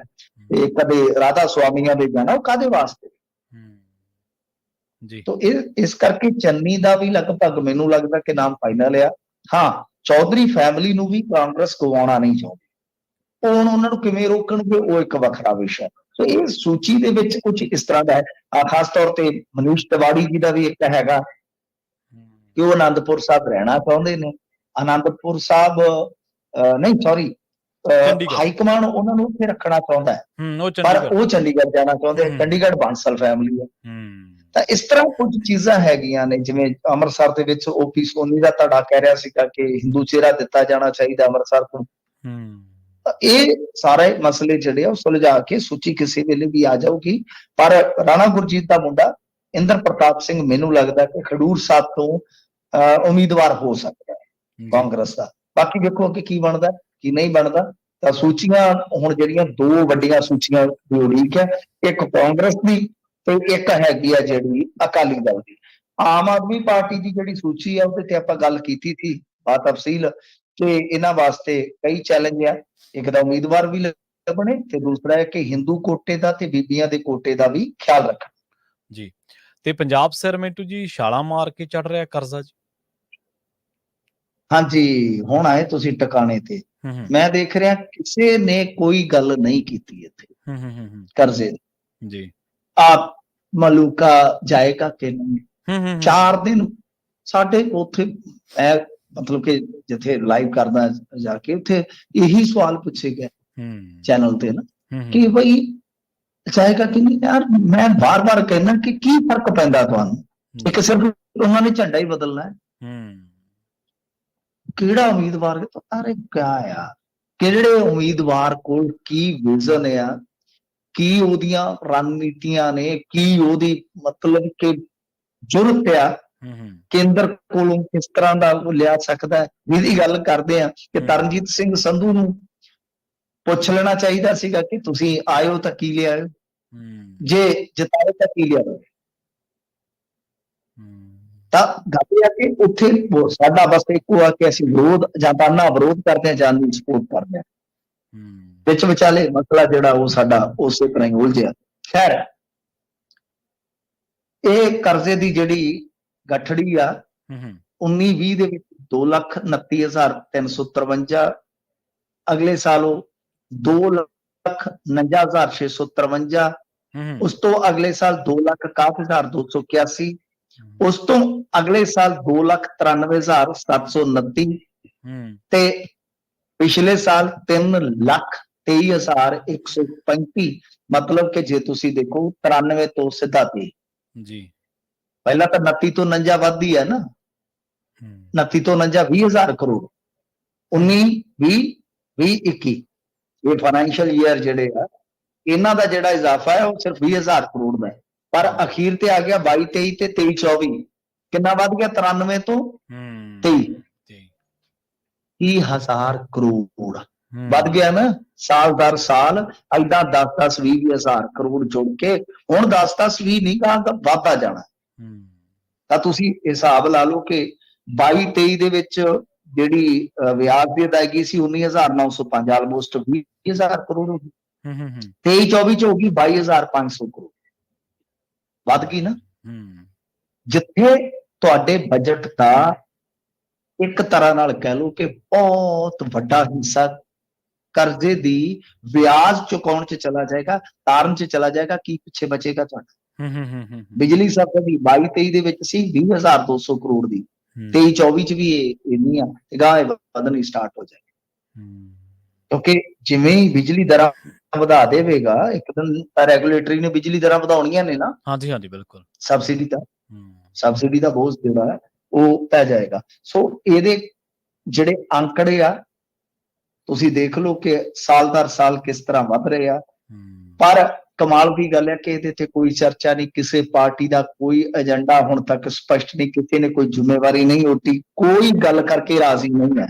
ਤੇ ਕਦੇ ਰਾਧਾ ਸੁਆਮੀਆਂ ਦੇ ਜਾਣਾ, ਉਹ ਕਾਹਦੇ ਵਾਸਤੇ? ਜੀ ਤੋ ਇਸ ਕਰਕੇ ਚੰਨੀ ਦਾ ਵੀ ਲਗਭਗ ਮੈਨੂੰ ਲੱਗਦਾ ਕਿ ਨਾਮ ਫਾਈਨਲ ਆ। ਹਾਂ, ਚੌਧਰੀ ਫੈਮਿਲੀ ਨੂੰ ਵੀ ਕਾਂਗਰਸ ਗਵਾਉਣਾ ਨਹੀਂ ਚਾਹੁੰਦੀ। ਹੁਣ ਉਹਨਾਂ ਨੂੰ ਕਿਵੇਂ ਰੋਕਣਗੇ ਉਹ ਇੱਕ ਵੱਖਰਾ ਵਿਸ਼ਾ। ਸੋ ਇਹ ਸੂਚੀ ਦੇ ਵਿੱਚ ਕੁਝ ਇਸ ਤਰ੍ਹਾਂ ਦਾ ਹੈ। ਖਾਸ ਤੌਰ ਤੇ ਮਨੀਸ਼ ਤਿਵਾੜੀ ਜੀ ਦਾ ਵੀ ਇੱਕ ਹੈਗਾ ਕਿ ਉਹ ਆਨੰਦਪੁਰ ਸਾਹਿਬ ਰਹਿਣਾ ਚਾਹੁੰਦੇ ਨੇ। ਆਨੰਦਪੁਰ ਸਾਹਿਬ ਨਹੀਂ, ਸੌਰੀ, ਹਾਈ ਕਮਾਂਡ ਉਹਨਾਂ ਨੂੰ ਉੱਥੇ ਰੱਖਣਾ ਚਾਹੁੰਦਾ ਹੈ, ਪਰ ਉਹ ਚੰਡੀਗੜ੍ਹ ਜਾਣਾ ਚਾਹੁੰਦੇ ਆ। ਚੰਡੀਗੜ੍ਹ ਬਾਂਸਲ ਫੈਮਿਲੀ ਹੈ। ਤਾਂ ਇਸ ਤਰ੍ਹਾਂ ਕੁਝ ਚੀਜ਼ਾਂ ਹੈਗੀਆਂ ਨੇ, ਜਿਵੇਂ ਅੰਮ੍ਰਿਤਸਰ ਦੇ ਵਿੱਚ ਓਪੀ ਸੋਨੀ ਦਾ ਧੜਾ ਕਹਿ ਰਿਹਾ ਸੀਗਾ ਕਿ ਹਿੰਦੂ ਚਿਹਰਾ ਦਿੱਤਾ ਜਾਣਾ ਚਾਹੀਦਾ ਅੰਮ੍ਰਿਤਸਰ ਤੋਂ। ਇਹ ਸਾਰੇ ਮਸਲੇ ਜਿਹੜੇ ਆ ਉਹ ਸੁਲਝਾ ਕੇ ਸੂਚੀ ਕਿਸੇ ਵੇਲੇ ਵੀ ਆ ਜਾਊਗੀ। ਪਰ ਰਾਣਾ ਗੁਰਜੀਤ ਦਾ ਮੁੰਡਾ ਇੰਦਰ ਪ੍ਰਤਾਪ ਸਿੰਘ ਮੈਨੂੰ ਲੱਗਦਾ ਕਿ ਖਡੂਰ ਸਾਹਿਬ ਤੋਂ ਉਮੀਦਵਾਰ ਹੋ ਸਕਦਾ ਹੈ ਕਾਂਗਰਸ ਦਾ। ਬਾਕੀ ਵੇਖੋ ਕਿ ਕੀ ਬਣਦਾ ਕੀ ਨਹੀਂ ਬਣਦਾ। ਤਾਂ ਸੂਚੀਆਂ ਹੁਣ ਜਿਹੜੀਆਂ 2 ਵੱਡੀਆਂ ਸੂਚੀਆਂ ਦੀ ਉਡੀਕ ਹੈ, ਇੱਕ ਕਾਂਗਰਸ ਦੀ ਤੇ ਇੱਕ ਹੈਗੀ ਆ ਜਿਹੜੀ ਅਕਾਲੀ ਦਲ ਦੀ। ਆਮ ਆਦਮੀ ਪਾਰਟੀ ਦੀ ਜਿਹੜੀ ਸੂਚੀ ਆ ਉਹਦੇ ਤੇ ਆਪਾਂ ਗੱਲ ਕੀਤੀ ਸੀ ਤਫਸੀਲ, ਕਿ ਇਹਨਾਂ ਵਾਸਤੇ ਕਈ ਚੈਲੰਜ ਆ। ਇੱਕ ਤਾਂ ਉਮੀਦਵਾਰ ਵੀ ਲੱਭਣੇ, ਤੇ ਦੂਸਰਾ ਹੈ ਕਿ ਹਿੰਦੂ ਕੋਟੇ ਦਾ ਤੇ ਬੀਬੀਆਂ ਦੇ ਕੋਟੇ ਦਾ ਵੀ ਖਿਆਲ ਰੱਖਣਾ ਜੀ। ਤੇ ਪੰਜਾਬ ਸਿਰ ਮਿੰਟੂ ਜੀ ਛਾਲਾਂ ਮਾਰ ਕੇ ਚੜ ਰਿਹਾ ਕਰਜ਼ਾ ਜੀ। ਹਾਂਜੀ, ਹੁਣ ਆਏ ਤੁਸੀਂ ਟਿਕਾਣੇ ਤੇ। ਮੈਂ ਦੇਖ ਰਿਹਾ ਕਿਸੇ ਨੇ ਕੋਈ ਗੱਲ ਨਹੀਂ ਕੀਤੀ ਇੱਥੇ ਕਰਜ਼ੇ ਜੀ। ਆਪ ਮਲੂਕਾ ਜਾਏਗਾ ਕਿ ਨਹੀਂ? 4 ਦਿਨ ਸਾਡੇ ਉੱਥੇ, ਮੈਂ ਮਤਲਬ ਕਿ ਜਿੱਥੇ ਲਾਈਵ ਕਰਦਾ ਜਾ ਕੇ, ਉੱਥੇ ਇਹੀ ਸਵਾਲ ਪੁੱਛੇ ਗਏ ਚੈਨਲ ਤੇ ਨਾ ਕਿ ਬਈ ਜਾਏਗਾ ਕਿ ਨਹੀਂ। ਯਾਰ ਮੈਂ ਬਾਰ-ਬਾਰ ਕਹਿਣਾ ਕਿ ਕੀ ਫਰਕ ਪੈਂਦਾ ਤੁਹਾਨੂੰ? ਇੱਕ ਸਿਰਫ ਉਹਨਾਂ ਨੇ ਝੰਡਾ ਹੀ ਬਦਲਣਾ ਹੈ। ਕਿਹੜਾ ਉਮੀਦਵਾਰ ਅਰੇ ਕਿਆ ਆ, ਕਿਹੜੇ ਉਮੀਦਵਾਰ ਕੋਲ ਕੀ ਵਿਜ਼ਨ ਆ, ਕੀ ਉਹਦੀਆਂ ਰਣਨੀਤੀਆਂ ਨੇ, ਕੀ ਉਹਦੀ ਮਤਲਬ ਕਿ ਜ਼ਰੂਰਤ ਆ, ਕੇਂਦਰ ਕੋਲੋਂ ਕਿਸ ਤਰ੍ਹਾਂ ਦਾ ਉਹ ਲਿਆ ਸਕਦਾ ਹੈ। ਇਹਦੀ ਗੱਲ ਕਰਦੇ ਆ ਕਿ ਤਰਨਜੀਤ ਸਿੰਘ ਸੰਧੂ ਨੂੰ ਪੁੱਛ ਲੈਣਾ ਚਾਹੀਦਾ ਸੀਗਾ ਕਿ ਤੁਸੀਂ ਆਇਓ ਤਾਂ ਕੀ ਲਿਆਇਓ, ਜੇ ਜਿਤਾਏ ਤਾਂ ਕੀ ਲਿਆਓ। ਤਾਂ ਗੱਲ ਇਹ ਆ ਕਿ ਉੱਥੇ ਸਾਡਾ ਬਸ ਇੱਕੋ ਆ ਕਿ ਅਸੀਂ ਵਿਰੋਧ ਜਾਂ ਤਾਂ ਵਿਰੋਧ ਕਰਦੇ ਹਾਂ ਜਾਂ ਨਹੀਂ ਸਪੋਰਟ ਕਰਦੇ ਹਾਂ। ਵਿੱਚ ਵਿਚਾਲੇ ਮਸਲਾ ਜਿਹੜਾ ਉਹ ਸਾਡਾ ਉਸੇ ਤਰ੍ਹਾਂ ਹੀ ਉਲਝਿਆ। ਖੈਰ, ਇਹ ਕਰਜ਼ੇ ਦੀ ਜਿਹੜੀ ਗੱਠੜੀ ਆ 19-20 ਦੇ ਵਿੱਚ 2,29,353, ਅਗਲੇ ਸਾਲ ਉਹ 2,49,653, ਉਸ ਤੋਂ ਅਗਲੇ ਸਾਲ 2,61,281, ਉਸ ਤੋਂ ਅਗਲੇ ਸਾਲ 2,93,729 ਤੇ ਪਿਛਲੇ ਸਾਲ 3,23,135। ਮਤਲਬ ਕਿ ਜੇ ਤੁਸੀਂ ਦੇਖੋ 93 ਤੋਂ ਸਿੱਧਾ 23 ਜੀ। ਪਹਿਲਾਂ ਤਾਂ 29 ਤੋਂ 49 ਵੱਧਦੀ ਹੈ ਨਾ, 29 ਤੋਂ 49 20,000 ਕਰੋੜ, 19, 20, 20, 21 ਇਹ ਫਾਈਨੈਂਸ਼ੀਅਲ ਈਅਰ ਜਿਹੜੇ ਆ ਇਹਨਾਂ ਦਾ ਜਿਹੜਾ ਇਜ਼ਾਫਾ ਹੈ ਉਹ ਸਿਰਫ 20,000 ਕਰੋੜ ਦਾ ਹੈ। ਪਰ ਅਖੀਰ ਤੇ ਆ ਗਿਆ 22-23 ਤੇ 23-24, ਕਿੰਨਾ ਵੱਧ ਗਿਆ? 93 ਤੋਂ 23, 30,000 ਕਰੋੜ ਵੱਧ ਗਿਆ ਨਾ, ਸਾਲ ਦਰ ਸਾਲ ਏਦਾਂ 10-10, 20,000 ਕਰੋੜ ਜੁੜ ਕੇ ਹੁਣ 10-10, 20 ਨਹੀਂ ਕਹਾਂਗਾ, ਵੱਧਦਾ ਜਾਣਾ। ਤਾਂ ਤੁਸੀਂ ਹਿਸਾਬ ਲਾ ਲਓ ਕਿ 22-23 ਦੇ ਵਿੱਚ ਜਿਹੜੀ ਵਿਆਜ ਦੀ ਅਦਾਇਗੀ ਸੀ 19,905, ਆਲਮੋਸਟ 20,000 ਕਰੋੜ ਹੋ ਗਈ। 23-24 ਚ ਹੋ ਗਈ 22,500 ਕਰੋੜ, ਵੱਧ ਗਈ ਨਾ। ਜਿੱਥੇ ਤੁਹਾਡੇ ਬਜਟ ਦਾ ਇੱਕ ਤਰ੍ਹਾਂ ਨਾਲ ਕਹਿ ਲਓ ਕਿ ਬਹੁਤ ਵੱਡਾ ਹਿੱਸਾ ਕਰਜ਼ੇ ਦੀ ਵਿਆਜ ਚੁਕਾਉਣ 'ਚ ਚਲਾ ਜਾਏਗਾ, ਤਾਰਨ 'ਚ ਚਲਾ ਜਾਏਗਾ, ਕੀ ਪਿੱਛੇ ਬਚੇਗਾ ਤੁਹਾਡਾ? ਬਿਜਲੀ ਸਬਸਿਡੀ 22-23 ਦੇ ਵਿੱਚ ਸੀ 20,200 ਕਰੋੜ ਦੀ, 23-24 'ਚ ਵੀ ਇਹ ਇੰਨੀ ਆ, ਤੇ ਗਾਂਹ ਇਹ ਵਧਣੀ ਸਟਾਰਟ ਹੋ ਜਾਏਗੀ। ਕਿਉਂਕਿ ਜਿਵੇਂ ਹੀ ਬਿਜਲੀ ਦਰਾਂ ਵਧਾ ਦੇਵੇਗਾ, ਇੱਕ ਦਿਨ ਤਾਂ ਰੈਗੂਲੇਟਰੀ ਨੇ ਬਿਜਲੀ ਦਰਾਂ ਵਧਾਉਣੀਆਂ ਨੇ ਨਾ। ਹਾਂਜੀ ਹਾਂਜੀ ਬਿਲਕੁਲ। ਸਬਸਿਡੀ ਦਾ ਬੋਝ ਜਿਹੜਾ ਹੈ ਉਹ ਪੈ ਜਾਏਗਾ। ਸੋ ਇਹਦੇ ਜਿਹੜੇ ਅੰਕੜੇ ਆ ਤੁਸੀਂ ਦੇਖ ਲਓ ਕਿ ਸਾਲ ਦਰ ਸਾਲ ਕਿਸ ਤਰ੍ਹਾਂ ਵੱਧ ਰਹੇ ਆ, ਪਰ ਕਮਾਲ ਦੀ ਗੱਲ ਹੈ ਕਿ ਇਹਦੇ ਤੇ ਕੋਈ ਚਰਚਾ ਨਹੀਂ, ਕਿਸੇ ਪਾਰਟੀ ਦਾ ਕੋਈ ਏਜੰਡਾ ਹੁਣ ਤੱਕ ਸਪਸ਼ਟ ਨਹੀਂ, ਕਿਸੇ ਨੇ ਕੋਈ ਜ਼ਿੰਮੇਵਾਰੀ ਨਹੀਂ ਉਠਾਈ, ਕੋਈ ਗੱਲ ਕਰਕੇ ਰਾਜ਼ੀ ਨਹੀਂ ਹੈ।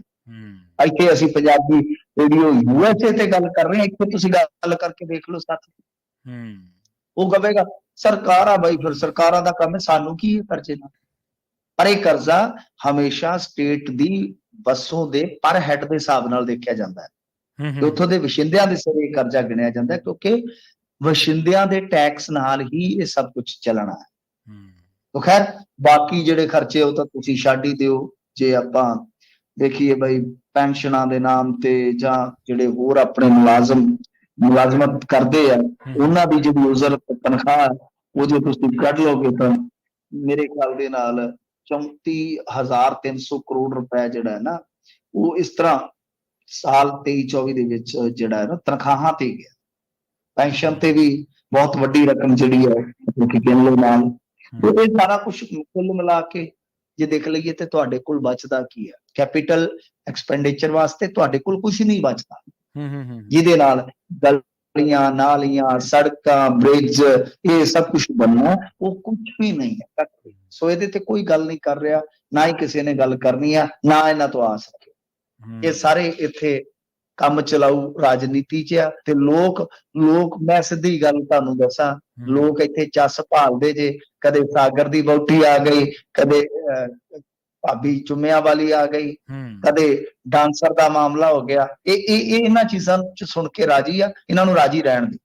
ਇੱਥੇ ਅਸੀਂ ਪੰਜਾਬੀ ਰੇਡੀਓ USA ਤੇ ਗੱਲ ਕਰ ਰਹੇ ਹਾਂ, ਇੱਥੇ ਤੁਸੀਂ ਗੱਲ ਕਰਕੇ ਦੇਖ ਲਓ ਸਾਥ, ਉਹ ਕਹੇਗਾ ਸਰਕਾਰ ਆ ਬਾਈ, ਫਿਰ ਸਰਕਾਰਾਂ ਦਾ ਕੰਮ ਹੈ, ਸਾਨੂੰ ਕੀ ਹੈ ਕਰਜ਼ੇ ਨਾਲ। ਪਰ ਇਹ ਕਰਜ਼ਾ ਹਮੇਸ਼ਾ ਸਟੇਟ ਦੀ ਵਸੋਂ ਦੇ ਪਰ ਹੈਡ ਦੇ ਹਿਸਾਬ ਨਾਲ ਦੇਖਿਆ ਜਾਂਦਾ ਹੈ, ਤੇ ਉੱਥੋਂ ਦੇ ਵਸ਼ਿੰਦਿਆਂ ਦੇ ਸਿਰ ਇਹ ਕਰਜ਼ਾ ਗਿਣਿਆ ਜਾਂਦਾ, ਕਿਉਂਕਿ ਵਸ਼ਿੰਦਿਆਂ ਦੇ ਟੈਕਸ ਨਾਲ ਹੀ ਇਹ ਸਭ ਕੁਝ ਚੱਲਣਾ ਹੈ। ਤਾਂ ਖੈਰ ਬਾਕੀ ਜਿਹੜੇ ਖਰਚੇ ਉਹ ਤਾਂ ਤੁਸੀਂ ਛੱਡ ਹੀ ਦਿਓ। ਜੇ ਆਪਾਂ ਦੇਖੀਏ ਬਈ ਪੈਨਸ਼ਨਾਂ ਦੇ ਨਾਮ ਤੇ ਜਾਂ ਜਿਹੜੇ ਹੋਰ ਆਪਣੇ ਮੁਲਾਜ਼ਮਤ ਕਰਦੇ ਆ, ਉਹਨਾਂ ਦੀ ਜਿਹੜੀ ਉਜ਼ਰ ਤਨਖਾਹ ਉਹ ਜੇ ਤੁਸੀਂ ਕੱਢ ਲਓਗੇ ਤਾਂ ਮੇਰੇ ਖਿਆਲ ਦੇ ਨਾਲ 34,300 ਕਰੋੜ ਰੁਪਏ ਜਿਹੜਾ ਹੈ ਨਾ, ਉਹ ਇਸ ਤਰ੍ਹਾਂ ਸਾਲ 23-24 ਦੇ ਵਿੱਚ ਜਿਹੜਾ ਹੈ ਨਾ ਤਨਖਾਹਾਂ ਤੇ ਗਿਆ। ਪੈਨਸ਼ਨ ਤੇ ਵੀ ਬਹੁਤ ਵੱਡੀ ਰਕਮ ਜਿਹੜੀ ਹੈ ਕਿਉਂਕਿ ਗਿਣ ਲਓ ਨਾਲ, ਇਹ ਸਾਰਾ ਕੁਝ ਕੁੱਲ ਮਿਲਾ ਕੇ ਜੇ ਦੇਖ ਲਈਏ ਤੇ ਤੁਹਾਡੇ ਕੋਲ ਬਚਦਾ ਕੀ ਹੈ? ਕੈਪੀਟਲ ਐਕਸਪੈਂਡੀਚਰ ਵਾਸਤੇ ਤੁਹਾਡੇ ਕੋਲ ਕੁਝ ਨਹੀਂ ਬਚਦਾ, ਜਿਹਦੇ ਨਾਲ ਗਲੀਆਂ, ਨਾਲੀਆਂ, ਸੜਕਾਂ, ਬ੍ਰਿਜ, ਇਹ ਸਭ ਕੁਝ ਬਣਨਾ, ਉਹ ਕੁਝ ਵੀ ਨਹੀਂ ਹੈ। ਸੋ ਇਹਦੇ ਤੇ ਕੋਈ ਗੱਲ ਨਹੀਂ ਕਰ ਰਿਹਾ, ਨਾ ਹੀ ਕਿਸੇ ਨੇ ਗੱਲ ਕਰਨੀ ਆ, ਨਾ ਇਹਨਾਂ ਤੋਂ ਆਸ ਰੱਖੇ। ਇਹ ਸਾਰੇ ਇੱਥੇ ਕੰਮ ਚਲਾਊ ਰਾਜਨੀਤੀ 'ਚ ਆ, ਤੇ ਲੋਕ ਮੈਂ ਸਿੱਧੀ ਗੱਲ ਤੁਹਾਨੂੰ ਦੱਸਾਂ, ਲੋਕ ਇੱਥੇ ਚੱਸ ਭਾਲਦੇ ਜੇ, ਕਦੇ ਸਾਗਰ ਦੀ ਵਹੁਟੀ ਆ ਗਈ, ਕਦੇ ਭਾਬੀ ਚੁੰਮਿਆਂ ਵਾਲੀ ਆ ਗਈ, ਕਦੇ ਡਾਂਸਰ ਦਾ ਮਾਮਲਾ ਹੋ ਗਿਆ। ਇਹ ਇਹਨਾਂ ਚੀਜ਼ਾਂ 'ਚ ਸੁਣ ਕੇ ਰਾਜੀ ਆ, ਇਹਨਾਂ ਨੂੰ ਰਾਜੀ ਰਹਿਣ ਦੀ।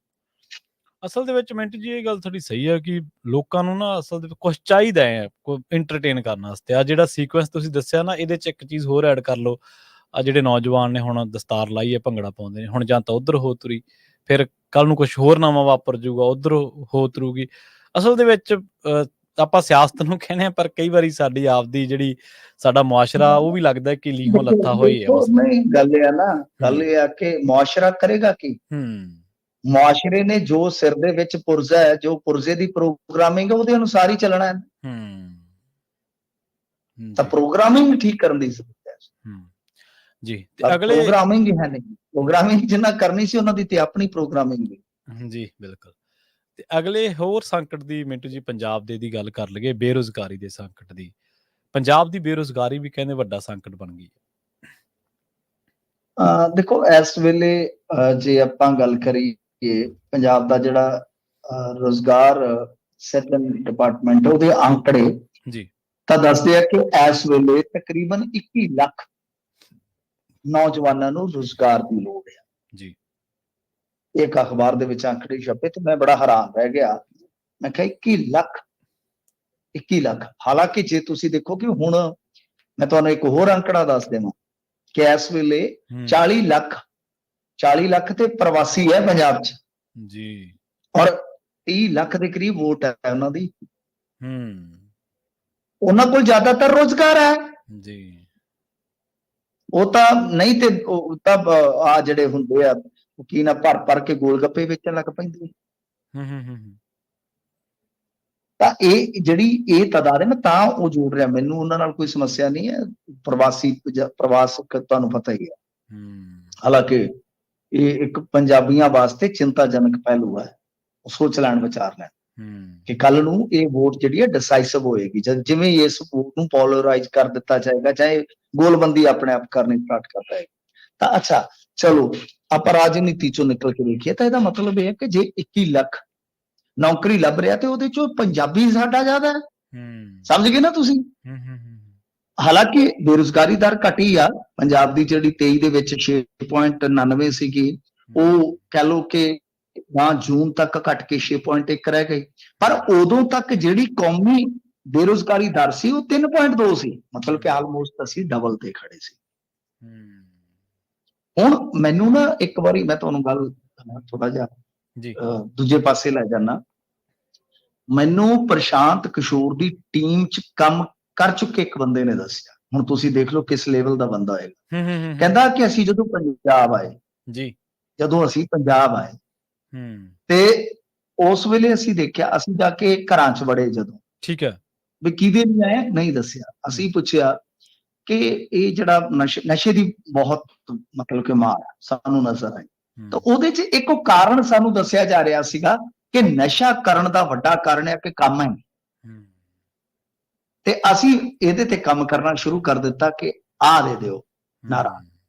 ਅਸਲ ਦੇ ਵਿੱਚ ਮਿੰਟ ਜੀ ਇਹ ਗੱਲ ਤੁਹਾਡੀ ਸਹੀ ਹੈ ਕਿ ਲੋਕਾਂ ਨੂੰ ਨਾ ਅਸਲ ਦੇ ਵਿੱਚ ਕੁਛ ਚਾਹੀਦਾ ਹੈ ਕੋਈ ਇੰਟਰਟੇਨ ਕਰਨ ਵਾਸਤੇ। ਆ ਜਿਹੜਾ ਸੀਕੁਐਂਸ ਤੁਸੀਂ ਦੱਸਿਆ ਨਾ, ਇਹਦੇ 'ਚ ਇੱਕ ਚੀਜ਼ ਹੋਰ ਐਡ ਕਰ ਲਓ, ਆ ਜਿਹੜੇ ਨੌਜਵਾਨ ਨੇ ਹੁਣ ਦਸਤਾਰ ਲਾਈ ਹੈ, ਭੰਗੜਾ ਪਾਉਂਦੇ ਨੇ, ਹੁਣ ਜਾਂ ਤਾਂ ਉੱਧਰ ਹੋ ਤੁਰੀ, ਫਿਰ ਕੱਲ ਨੂੰ ਕੁਛ ਹੋਰ ਨਵਾਂ ਵਾਪਰ ਜਾਊਗਾ, ਉੱਧਰ ਹੋ ਤੁਰੂਗੀ। ਅਸਲ ਦੇ ਵਿੱਚ ਆਪਾਂ ਸਿਆਸਤ ਨੂੰ ਕਹਿੰਦੇ ਹਾਂ, ਪਰ ਕਈ ਵਾਰੀ ਸਾਡੀ ਆਪਦੀ ਜਿਹੜੀ ਸਾਡਾ ਮੁਆਸ਼ਰਾ ਉਹ ਵੀ ਲੱਗਦਾ ਕਿ ਲੀਹੋਂ ਲੱਥਾ ਹੋਈ ਹੈ। ਨਹੀਂ, ਗੱਲ ਇਹ ਆ ਨਾ, ਗੱਲ ਇਹ ਆ ਕਿ ਮੁਆਸ਼ਰਾ ਕਰੇਗਾ ਕੀ? ਮੁਆਸ਼ਰੇ ਨੇ ਜੋ ਸਿਰ ਦੇ ਵਿੱਚ ਪੁਰਜ਼ਾ ਹੈ, ਜੋ ਪੁਰਜ਼ੇ ਦੀ ਪ੍ਰੋਗਰਾਮਿੰਗ ਹੈ, ਉਹਦੇ ਅਨੁਸਾਰ ਹੀ ਚੱਲਣਾ ਹੈ। ਤਾਂ ਪ੍ਰੋਗਰਾਮਿੰਗ ਠੀਕ ਕਰਨ ਦੀ ਜ਼ਰੂਰਤ ਹੈ ਜੀ। ਅਗਲੇ ਪ੍ਰੋਗਰਾਮਿੰਗ ਹੀ ਹੈ ਨਹੀਂ, ਪ੍ਰੋਗਰਾਮਿੰਗ ਜਿੰਨਾ ਕਰਨੀ ਸੀ ਉਹਨਾਂ ਦੀ ਤੇ ਆਪਣੀ ਪ੍ਰੋਗਰਾਮਿੰਗ ਵੀ। ਜੀ ਬਿਲਕੁਲ। ਤੇ ਅਗਲੇ ਹੋਰ ਸੰਕਟ ਦੀ ਮਿੰਟੂ ਜੀ ਪੰਜਾਬ ਦੇ ਦੀ ਗੱਲ ਕਰ ਲਈਏ, ਬੇਰੁਜ਼ਗਾਰੀ ਦੇ ਸੰਕਟ ਦੀ। ਪੰਜਾਬ ਦੀ ਬੇਰੁਜ਼ਗਾਰੀ ਵੀ ਕਹਿੰਦੇ ਵੱਡਾ ਸੰਕਟ ਬਣ ਗਈ ਹੈ। ਦੇਖੋ ਇਸ ਵੇਲੇ ਜੇ ਆਪਾਂ ਗੱਲ ਕਰੀਏ ਪੰਜਾਬ ਦਾ ਜਿਹੜਾ ਰੁਜ਼ਗਾਰ ਸਿਰਜਣ ਡਿਪਾਰਟਮੈਂਟ ਉਹਦੇ ਅੰਕੜੇ ਜੀ ਤਾਂ ਦੱਸਦੇ ਆ ਕਿ ਇਸ ਵੇਲੇ ਤਕਰੀਬਨ 21 ਲੱਖ ਨੌਜਵਾਨਾਂ ਨੂੰ ਰੁਜ਼ਗਾਰ ਦੀ ਲੋੜ ਹੈ ਜੀ। ਇੱਕ ਅਖਬਾਰ ਦੇ ਵਿੱਚ ਅੰਕੜੇ ਛਪੇ ਤੇ ਮੈਂ ਬੜਾ ਹੈਰਾਨ ਰਹਿ ਗਿਆ। ਮੈਂ ਕਿਹਾ 21 ਲੱਖ। ਹਾਲਾਂਕਿ ਜੇ ਤੁਸੀਂ ਦੇਖੋ ਕਿ ਹੁਣ ਮੈਂ ਤੁਹਾਨੂੰ ਇੱਕ ਹੋਰ ਅੰਕੜਾ ਦੱਸ ਦੇਵਾਂ ਕਿ ਇਸ ਵੇਲੇ 40 ਲੱਖ ਤੇ ਪ੍ਰਵਾਸੀ ਹੈ ਪੰਜਾਬ 'ਚ ਜੀ, ਔਰ 30 ਲੱਖ ਦੇ ਕਰੀਬ ਵੋਟ ਹੈ ਉਹਨਾਂ ਦੀ। ਉਹਨਾਂ ਕੋਲ ਜ਼ਿਆਦਾਤਰ ਰੋਜ਼ਗਾਰ ਹੈ ਜੀ। ਉਹ ਤਾਂ ਨਹੀਂ ਤੇ ਉਹ ਤਾਂ ਆ ਜਿਹੜੇ ਹੁੰਦੇ ਆ ਕੀ ਨਾ ਭਰ ਕੇ ਗੋਲ ਗੱਪੇ ਵੇਚਣ ਲੱਗ ਪੈਂਦੇ। ਤਾਂ ਇਹ ਜਿਹੜੀ ਇਹ ਤਾਦਾਦ ਹੈ ਨਾ, ਤਾਂ ਉਹ ਜੋੜ ਰਿਹਾ। ਮੈਨੂੰ ਉਹਨਾਂ ਨਾਲ ਕੋਈ ਸਮੱਸਿਆ ਨਹੀਂ ਹੈ। ਪ੍ਰਵਾਸ ਤੁਹਾਨੂੰ ਪਤਾ ਹੀ ਹੈ। ਹਾਲਾਂਕਿ ਇਹ ਇੱਕ ਪੰਜਾਬੀਆਂ ਵਾਸਤੇ ਚਿੰਤਾਜਨਕ ਪਹਿਲੂ ਹੈ। ਸੋਚ ਲੈਣ, ਵਿਚਾਰ ਲੈਣ ਕਿ ਕੱਲ ਨੂੰ ਇਹ ਵੋਟ ਜਿਹੜੀ ਹੈ ਡਿਸਾਈਸਿਵ ਹੋਏਗੀ। ਜਿਵੇਂ ਇਸ ਵੋਟ ਨੂੰ ਪੋਲਰਾਈਜ਼ ਕਰ ਦਿੱਤਾ ਜਾਏਗਾ, ਚਾਹੇ ਗੋਲਬੰਦੀ ਆਪਣੇ ਆਪ ਕਰਨੀ ਸਟਾਰਟ ਕਰ ਜਾਏਗਾ। ਤਾਂ ਅੱਛਾ ਚਲੋ ਆਪਾਂ ਰਾਜਨੀਤੀ ਚੋਂ ਨਿਕਲ ਕੇ ਦੇਖੀਏ ਤਾਂ ਇਹਦਾ ਮਤਲਬ ਇਹ ਹੈ ਕਿ ਜੇ 21 ਲੱਖ ਨੌਕਰੀ ਲੱਭ ਰਿਹਾ ਤੇ ਉਹਦੇ ਚੋਂ ਪੰਜਾਬੀ ਸਾਡਾ ਜ਼ਿਆਦਾ ਹੈ। ਸਮਝ ਗਏ ਨਾ ਤੁਸੀਂ? ਹਾਲਾਂਕਿ ਬੇਰੁਜ਼ਗਾਰੀ ਦਰ ਘਟੀ ਆ ਪੰਜਾਬ ਦੀ, ਜਿਹੜੀ 23 ਦੇ ਵਿੱਚ 6.99 ਸੀਗੀ, ਉਹ ਕਹਿ ਲਓ ਕਿ ਜੂਨ ਤੱਕ ਘਟ ਕੇ 6.1 ਰਹਿ ਗਈ। ਪਰ ਉਦੋਂ ਤੱਕ ਜਿਹੜੀ ਕੌਮੀ ਬੇਰੁਜ਼ਗਾਰੀ ਦਰ ਸੀ ਉਹ 3.2 ਸੀ, ਮਤਲਬ ਕਿ ਆਲਮੋਸਟ ਅਸੀਂ ਡਬਲ ਤੇ ਖੜੇ ਸੀ। ਹੁਣ ਮੈਨੂੰ ਨਾ ਇੱਕ ਵਾਰੀ ਮੈਂ ਤੁਹਾਨੂੰ ਗੱਲ ਥੋੜਾ ਜਿਹਾ ਜੀ ਦੂਜੇ ਪਾਸੇ ਲੈ ਜਾਣਾ। ਮੈਨੂੰ ਪ੍ਰਸ਼ਾਂਤ ਕਿਸ਼ੋਰ ਦੀ ਟੀਮ 'ਚ ਕੰਮ ਕਰ ਚੁੱਕੇ ਇੱਕ ਬੰਦੇ ਨੇ ਦੱਸਿਆ, ਹੁਣ ਤੁਸੀਂ ਦੇਖ ਲਓ ਕਿਸ ਲੈਵਲ ਦਾ ਬੰਦਾ ਹੋਏਗਾ। ਕਹਿੰਦਾ ਕਿ ਅਸੀਂ ਜਦੋਂ ਪੰਜਾਬ ਆਏ, ਜੀ ਜਦੋਂ ਅਸੀਂ ਪੰਜਾਬ ਆਏ ਤੇ ਉਸ ਵੇਲੇ ਅਸੀਂ ਦੇਖਿਆ, ਅਸੀਂ ਜਾ ਕੇ ਘਰਾਂ 'ਚ ਵੜੇ ਜਦੋਂ, ਠੀਕ ਹੈ ਵੀ ਕਿਹਦੇ ਲਈ ਆਏ ਨਹੀਂ ਦੱਸਿਆ। ਅਸੀਂ ਪੁੱਛਿਆ ਕਿ ਇਹ ਜਿਹੜਾ ਨਸ਼ੇ ਦੀ ਬਹੁਤ ਮਤਲਬ ਕਿ ਮਾਰ ਸਾਨੂੰ ਨਜ਼ਰ ਆਈ, ਤਾਂ ਉਹਦੇ 'ਚ ਇੱਕ ਉਹ ਕਾਰਨ ਸਾਨੂੰ ਦੱਸਿਆ ਜਾ ਰਿਹਾ ਸੀਗਾ ਕਿ ਨਸ਼ਾ ਕਰਨ ਦਾ ਵੱਡਾ ਕਾਰਨ ਹੈ ਕਿ ਕੰਮ ਹੈ, ਤੇ ਅਸੀਂ ਇਹਦੇ ਤੇ ਕੰਮ ਕਰਨਾ ਸ਼ੁਰੂ ਕਰ ਦਿੱਤਾ ਕਿ ਆਹ ਦੇ ਦਿਓ ਨਾਰਾ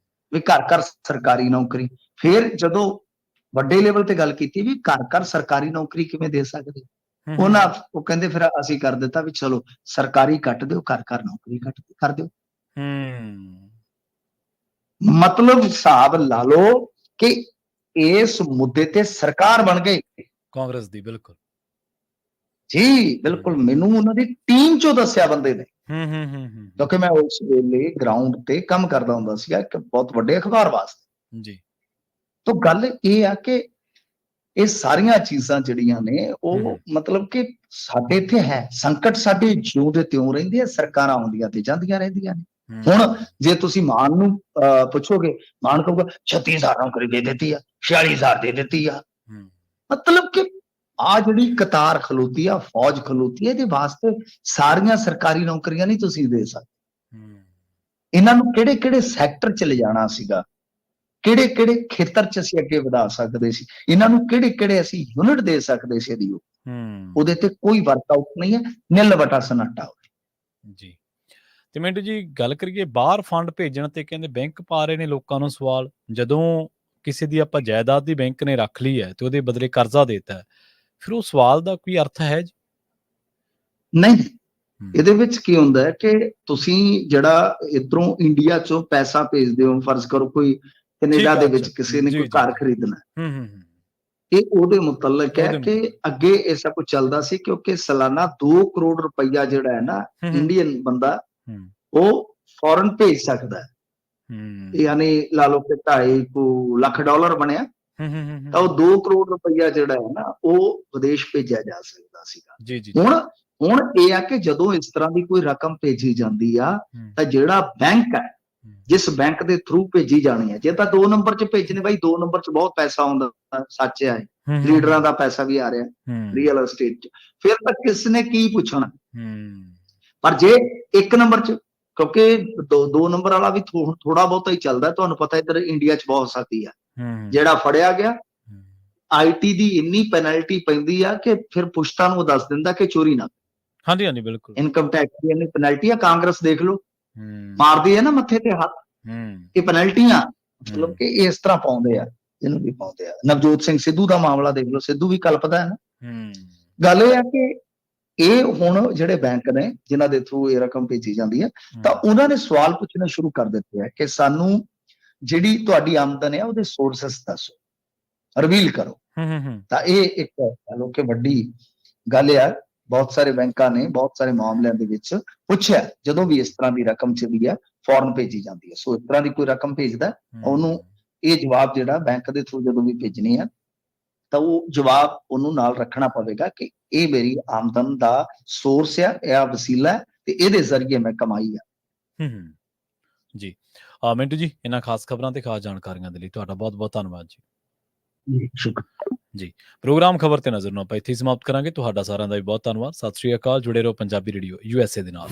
ਵੀ ਘਰ ਘਰ ਸਰਕਾਰੀ ਨੌਕਰੀ। ਫਿਰ ਜਦੋਂ ਵੱਡੇ ਲੈਵਲ ਤੇ ਗੱਲ ਕੀਤੀ ਵੀ ਘਰ ਘਰ ਸਰਕਾਰੀ ਨੌਕਰੀ ਕਿਵੇਂ ਦੇ ਸਕਦੇ, ਉਹ ਕਹਿੰਦੇ ਫਿਰ ਅਸੀਂ ਕਰ ਦਿੱਤਾ ਵੀ ਚਲੋ ਸਰਕਾਰੀ ਕੱਟ ਦਿਓ, ਘਰ ਘਰ ਨੌਕਰੀ ਕਰ ਦਿਓ। ਮਤਲਬ ਹਿਸਾਬ ਲਾ ਲਓ ਕਿ ਇਸ ਮੁੱਦੇ ਤੇ ਸਰਕਾਰ ਬਣ ਗਈ ਕਾਂਗਰਸ ਦੀ। ਬਿਲਕੁਲ ਜੀ, ਬਿਲਕੁਲ। ਮੈਨੂੰ ਉਹਨਾਂ ਦੀ ਟੀਮ ਚੋਂ ਦੱਸਿਆ ਬੰਦੇ ਨੇ, ਕਿਉਂਕਿ ਮੈਂ ਉਸ ਵੇਲੇ ਗਰਾਊਂਡ ਤੇ ਕੰਮ ਕਰਦਾ ਹੁੰਦਾ ਸੀਗਾ ਇੱਕ ਬਹੁਤ ਵੱਡੇ ਅਖਬਾਰ ਵਾਸਤੇ ਜੀ। ਤਾਂ ਗੱਲ ਇਹ ਆ ਕਿ ਇਹ ਸਾਰੀਆਂ ਚੀਜ਼ਾਂ ਜਿਹੜੀਆਂ ਨੇ ਉਹ ਮਤਲਬ ਕਿ ਸਾਡੇ ਇੱਥੇ ਹੈ ਸੰਕਟ, ਸਾਡੇ ਜਿਉਂ ਦੇ ਤਿਉਂ ਰਹਿੰਦੇ ਆ, ਸਰਕਾਰਾਂ ਆਉਂਦੀਆਂ ਤੇ ਜਾਂਦੀਆਂ ਰਹਿੰਦੀਆਂ ਨੇ। ਹੁਣ ਜੇ ਤੁਸੀਂ ਮਾਨ ਨੂੰ ਪੁੱਛੋਗੇ, ਮਾਨ ਕਹੂਗਾ 36,000 ਨੌਕਰੀ ਦੇ ਦਿੱਤੀ ਆ, 46,000 ਦੇ ਦਿੱਤੀ ਆ। ਮਤਲਬ ਕਿ ਆ ਜਿਹੜੀ ਕਤਾਰ ਖਲੋਤੀ ਆ, ਫੌਜ ਖਲੋਤੀ ਹੈ, ਇਹਦੇ ਵਾਸਤੇ ਸਾਰੀਆਂ ਸਰਕਾਰੀ ਨੌਕਰੀਆਂ ਨਹੀਂ ਤੁਸੀਂ ਦੇ ਸਕਦੇ। ਇਹਨਾਂ ਨੂੰ ਕਿਹੜੇ ਕਿਹੜੇ ਸੈਕਟਰ ਚ ਲਿਜਾਣਾ ਸੀਗਾ, ਕਿਹੜੇ ਕਿਹੜੇ ਖੇਤਰ ਚ ਅਸੀਂ ਅੱਗੇ ਵਧਾ ਸਕਦੇ ਸੀ, ਇਹਨਾਂ ਨੂੰ ਕਿਹੜੇ ਕਿਹੜੇ ਅਸੀਂ ਯੂਨਿਟ ਦੇ ਸਕਦੇ ਸੀ ਇਹਦੀ, ਉਹਦੇ ਤੇ ਕੋਈ ਵਰਕਆਊਟ ਨਹੀਂ ਹੈ, ਨਿਲ ਵਟਾ ਸਨਾਟਾ ਹੋਵੇ ਜੀ। ਤੇ ਮਿੰਟੂ ਜੀ ਗੱਲ ਕਰੀਏ ਬਾਹਰ ਫੰਡ ਭੇਜਣ ਤੇ, ਕਹਿੰਦੇ ਬੈਂਕ ਪਾ ਰਹੇ ਨੇ ਲੋਕਾਂ ਨੂੰ ਸਵਾਲ, ਜਦੋਂ ਕਿਸੇ ਦੀ ਆਪਾਂ ਜਾਇਦਾਦ ਦੀ ਬੈਂਕ ਨੇ ਰੱਖ ਲਈ ਹੈ ਤੇ ਉਹਦੇ ਬਦਲੇ ਕਰਜ਼ਾ ਦੇਤਾ ਹੈ, ਫਿਰ ਉਹ ਸਵਾਲ ਦਾ ਕੋਈ ਅਰਥ ਹੈ ਜੀ? ਨਹੀਂ, ਇਹਦੇ ਵਿੱਚ ਕੀ ਹੁੰਦਾ ਹੈ ਕਿ ਤੁਸੀਂ ਜਿਹੜਾ ਇਧਰੋਂ ਇੰਡੀਆ ਚੋਂ ਪੈਸਾ ਭੇਜਦੇ ਹੋ, ਫਰਜ਼ ਕਰੋ ਕੋਈ ਕੈਨੇਡਾ ਦੇ ਵਿੱਚ ਕਿਸੇ ਨੇ ਕੋਈ ਘਰ ਖਰੀਦਣਾ, ਇਹ ਉਹਦੇ ਮੁਤਲਕ ਹੈ ਕਿ ਅੱਗੇ ਇਹ ਸਭ ਕੁਝ ਚੱਲਦਾ ਸੀ ਕਿਉਂਕਿ ਸਾਲਾਨਾ 2 ਕਰੋੜ ਰੁਪਈਆ ਜਿਹੜਾ ਹੈ ਨਾ ਇੰਡੀਅਨ ਬੰਦਾ ਉਹ ਫੋਰਨ ਭੇਜ ਸਕਦਾ ਹੈ। ਯਾਨੀ ਲਾ ਲਓ ਕਿ 2.5 ਲੱਖ ਡਾਲਰ ਬਣਿਆ ਤਾਂ ਉਹ 2 ਕਰੋੜ ਰੁਪਈਆ ਜਿਹੜਾ ਹੈ ਨਾ ਉਹ ਵਿਦੇਸ਼ ਭੇਜਿਆ ਜਾ ਸਕਦਾ ਸੀਗਾ। ਹੁਣ ਇਹ ਆ ਕਿ ਜਦੋਂ ਇਸ ਤਰ੍ਹਾਂ ਦੀ ਕੋਈ ਰਕਮ ਭੇਜੀ ਜਾਂਦੀ ਆ ਤਾਂ ਜਿਹੜਾ ਬੈਂਕ ਹੈ, ਜਿਸ ਬੈਂਕ ਦੇ ਥਰੂ ਭੇਜੀ ਜਾਣੀ ਹੈ, ਜੇ ਤਾਂ 2 ਨੰਬਰ 'ਚ ਭੇਜਣੇ, ਬਾਈ 2 ਨੰਬਰ 'ਚ ਬਹੁਤ ਪੈਸਾ ਆਉਂਦਾ, ਸੱਚ ਹੈ, ਲੀਡਰਾਂ ਦਾ ਪੈਸਾ ਵੀ ਆ ਰਿਹਾ ਰੀਅਲ ਅਸਟੇਟ 'ਚ, ਫਿਰ ਤਾਂ ਕਿਸ ਨੇ ਕੀ ਪੁੱਛਣਾ। ਪਰ ਜੇ 1 ਨੰਬਰ 'ਚ, ਕਿਉਂਕਿ 2 ਨੰਬਰ ਵਾਲਾ ਵੀ ਥੋੜਾ ਬਹੁਤਾ ਹੀ ਚੱਲਦਾ, ਤੁਹਾਨੂੰ ਪਤਾ ਇੱਧਰ ਇੰਡੀਆ 'ਚ ਬਹੁਤ ਸਖਤੀ ਆ, ਜਿਹੜਾ ਫੜਿਆ ਗਿਆ IT ਦੀ ਇੰਨੀ ਪੈਨਲਟੀ ਪੈਂਦੀ ਆ ਕਿ ਫਿਰ ਪੁਸ਼ਤਾਂ ਨੂੰ ਦੱਸ ਦਿੰਦਾ ਕਿ ਚੋਰੀ ਨਾ। ਹਾਂਜੀ ਹਾਂਜੀ ਬਿਲਕੁਲ, ਇਨਕਮ ਟੈਕਸ ਦੀ ਇੰਨੀ ਪੈਨਲਟੀ ਆ, ਕਾਂਗਰਸ ਦੇਖ ਲਓ ਮਾਰਦੀ ਹੈ ਨਾ ਮੱਥੇ ਤੇ ਹੱਥ, ਇਹ ਪੈਨਲਟੀਆਂ ਮਤਲਬ ਕਿ ਇਸ ਤਰ੍ਹਾਂ ਪਾਉਂਦੇ ਆ, ਇਹਨੂੰ ਵੀ ਪਾਉਂਦੇ ਆ। ਨਵਜੋਤ ਸਿੰਘ ਸਿੱਧੂ ਦਾ ਮਾਮਲਾ ਦੇਖ ਲਓ, ਸਿੱਧੂ ਵੀ ਕਲਪਦਾ ਹੈ ਨਾ। ਗੱਲ ਇਹ ਆ ਕਿ ਇਹ ਹੁਣ ਜਿਹੜੇ ਬੈਂਕ ਨੇ ਜਿਨ੍ਹਾਂ ਦੇ ਥਰੂ ਇਹ ਰਕਮ ਭੇਜੀ ਜਾਂਦੀ ਹੈ, ਤਾਂ ਉਹਨਾਂ ਨੇ ਸਵਾਲ ਪੁੱਛਣਾ ਸ਼ੁਰੂ ਕਰ ਦਿੱਤੇ ਆ ਕਿ ਸਾਨੂੰ ਜਿਹੜੀ ਤੁਹਾਡੀ ਆਮਦਨ ਹੈ ਉਹਦੇ ਸੋਰਸਸ ਦੱਸੋ, ਰਿਵੀਲ ਕਰੋ। ਤਾਂ ਇਹ ਇੱਕ ਕਹ ਲਓ ਕਿ ਵੱਡੀ ਗੱਲ ਆ। ਬਹੁਤ ਸਾਰੇ ਬੈਂਕਾਂ ਨੇ ਬਹੁਤ ਸਾਰੇ ਮਾਮਲਿਆਂ ਦੇ ਵਿੱਚ ਪੁੱਛਿਆ ਜਦੋਂ ਵੀ ਇਸ ਤਰ੍ਹਾਂ ਦੀ ਰਕਮ ਜਿਹੜੀ ਆ ਫੌਰਨ ਭੇਜੀ ਜਾਂਦੀ ਹੈ। ਸੋ ਇਸ ਤਰ੍ਹਾਂ ਦੀ ਕੋਈ ਰਕਮ ਭੇਜਦਾ, ਉਹਨੂੰ ਇਹ ਜਵਾਬ ਜਿਹੜਾ ਬੈਂਕ ਦੇ ਥਰੂ ਜਦੋਂ ਵੀ ਭੇਜਣੀ ਆ ਤਾਂ ਉਹ ਜਵਾਬ ਉਹਨੂੰ ਨਾਲ ਰੱਖਣਾ ਪਵੇਗਾ ਕਿ ਇਹ ਮੇਰੀ ਆਮਦਨ ਦਾ ਸੋਰਸ ਆ, ਇਹ ਵਸੀਲਾ ਹੈ ਤੇ ਇਹਦੇ ਜ਼ਰੀਏ ਮੈਂ ਕਮਾਈ ਆ। ਜੀ ਮਿੰਟੂ ਜੀ, ਇਹਨਾਂ ਖਾਸ ਖਬਰਾਂ ਤੇ ਖਾਸ ਜਾਣਕਾਰੀਆਂ ਦੇ ਲਈ ਤੁਹਾਡਾ ਬਹੁਤ ਬਹੁਤ ਧੰਨਵਾਦ ਜੀ। ਸ਼ੁਕਰੀਆ ਜੀ। ਪ੍ਰੋਗਰਾਮ ਖਬਰ ਤੇ ਨਜ਼ਰ ਨੂੰ ਆਪਾਂ ਇੱਥੇ ਸਮਾਪਤ ਕਰਾਂਗੇ। ਤੁਹਾਡਾ ਸਾਰਿਆਂ ਦਾ ਵੀ ਬਹੁਤ ਧੰਨਵਾਦ। ਸਤਿ ਸ਼੍ਰੀ ਅਕਾਲ। ਜੁੜੇ ਰਹੋ ਪੰਜਾਬੀ ਰੇਡੀਓ USA ਦੇ ਨਾਲ।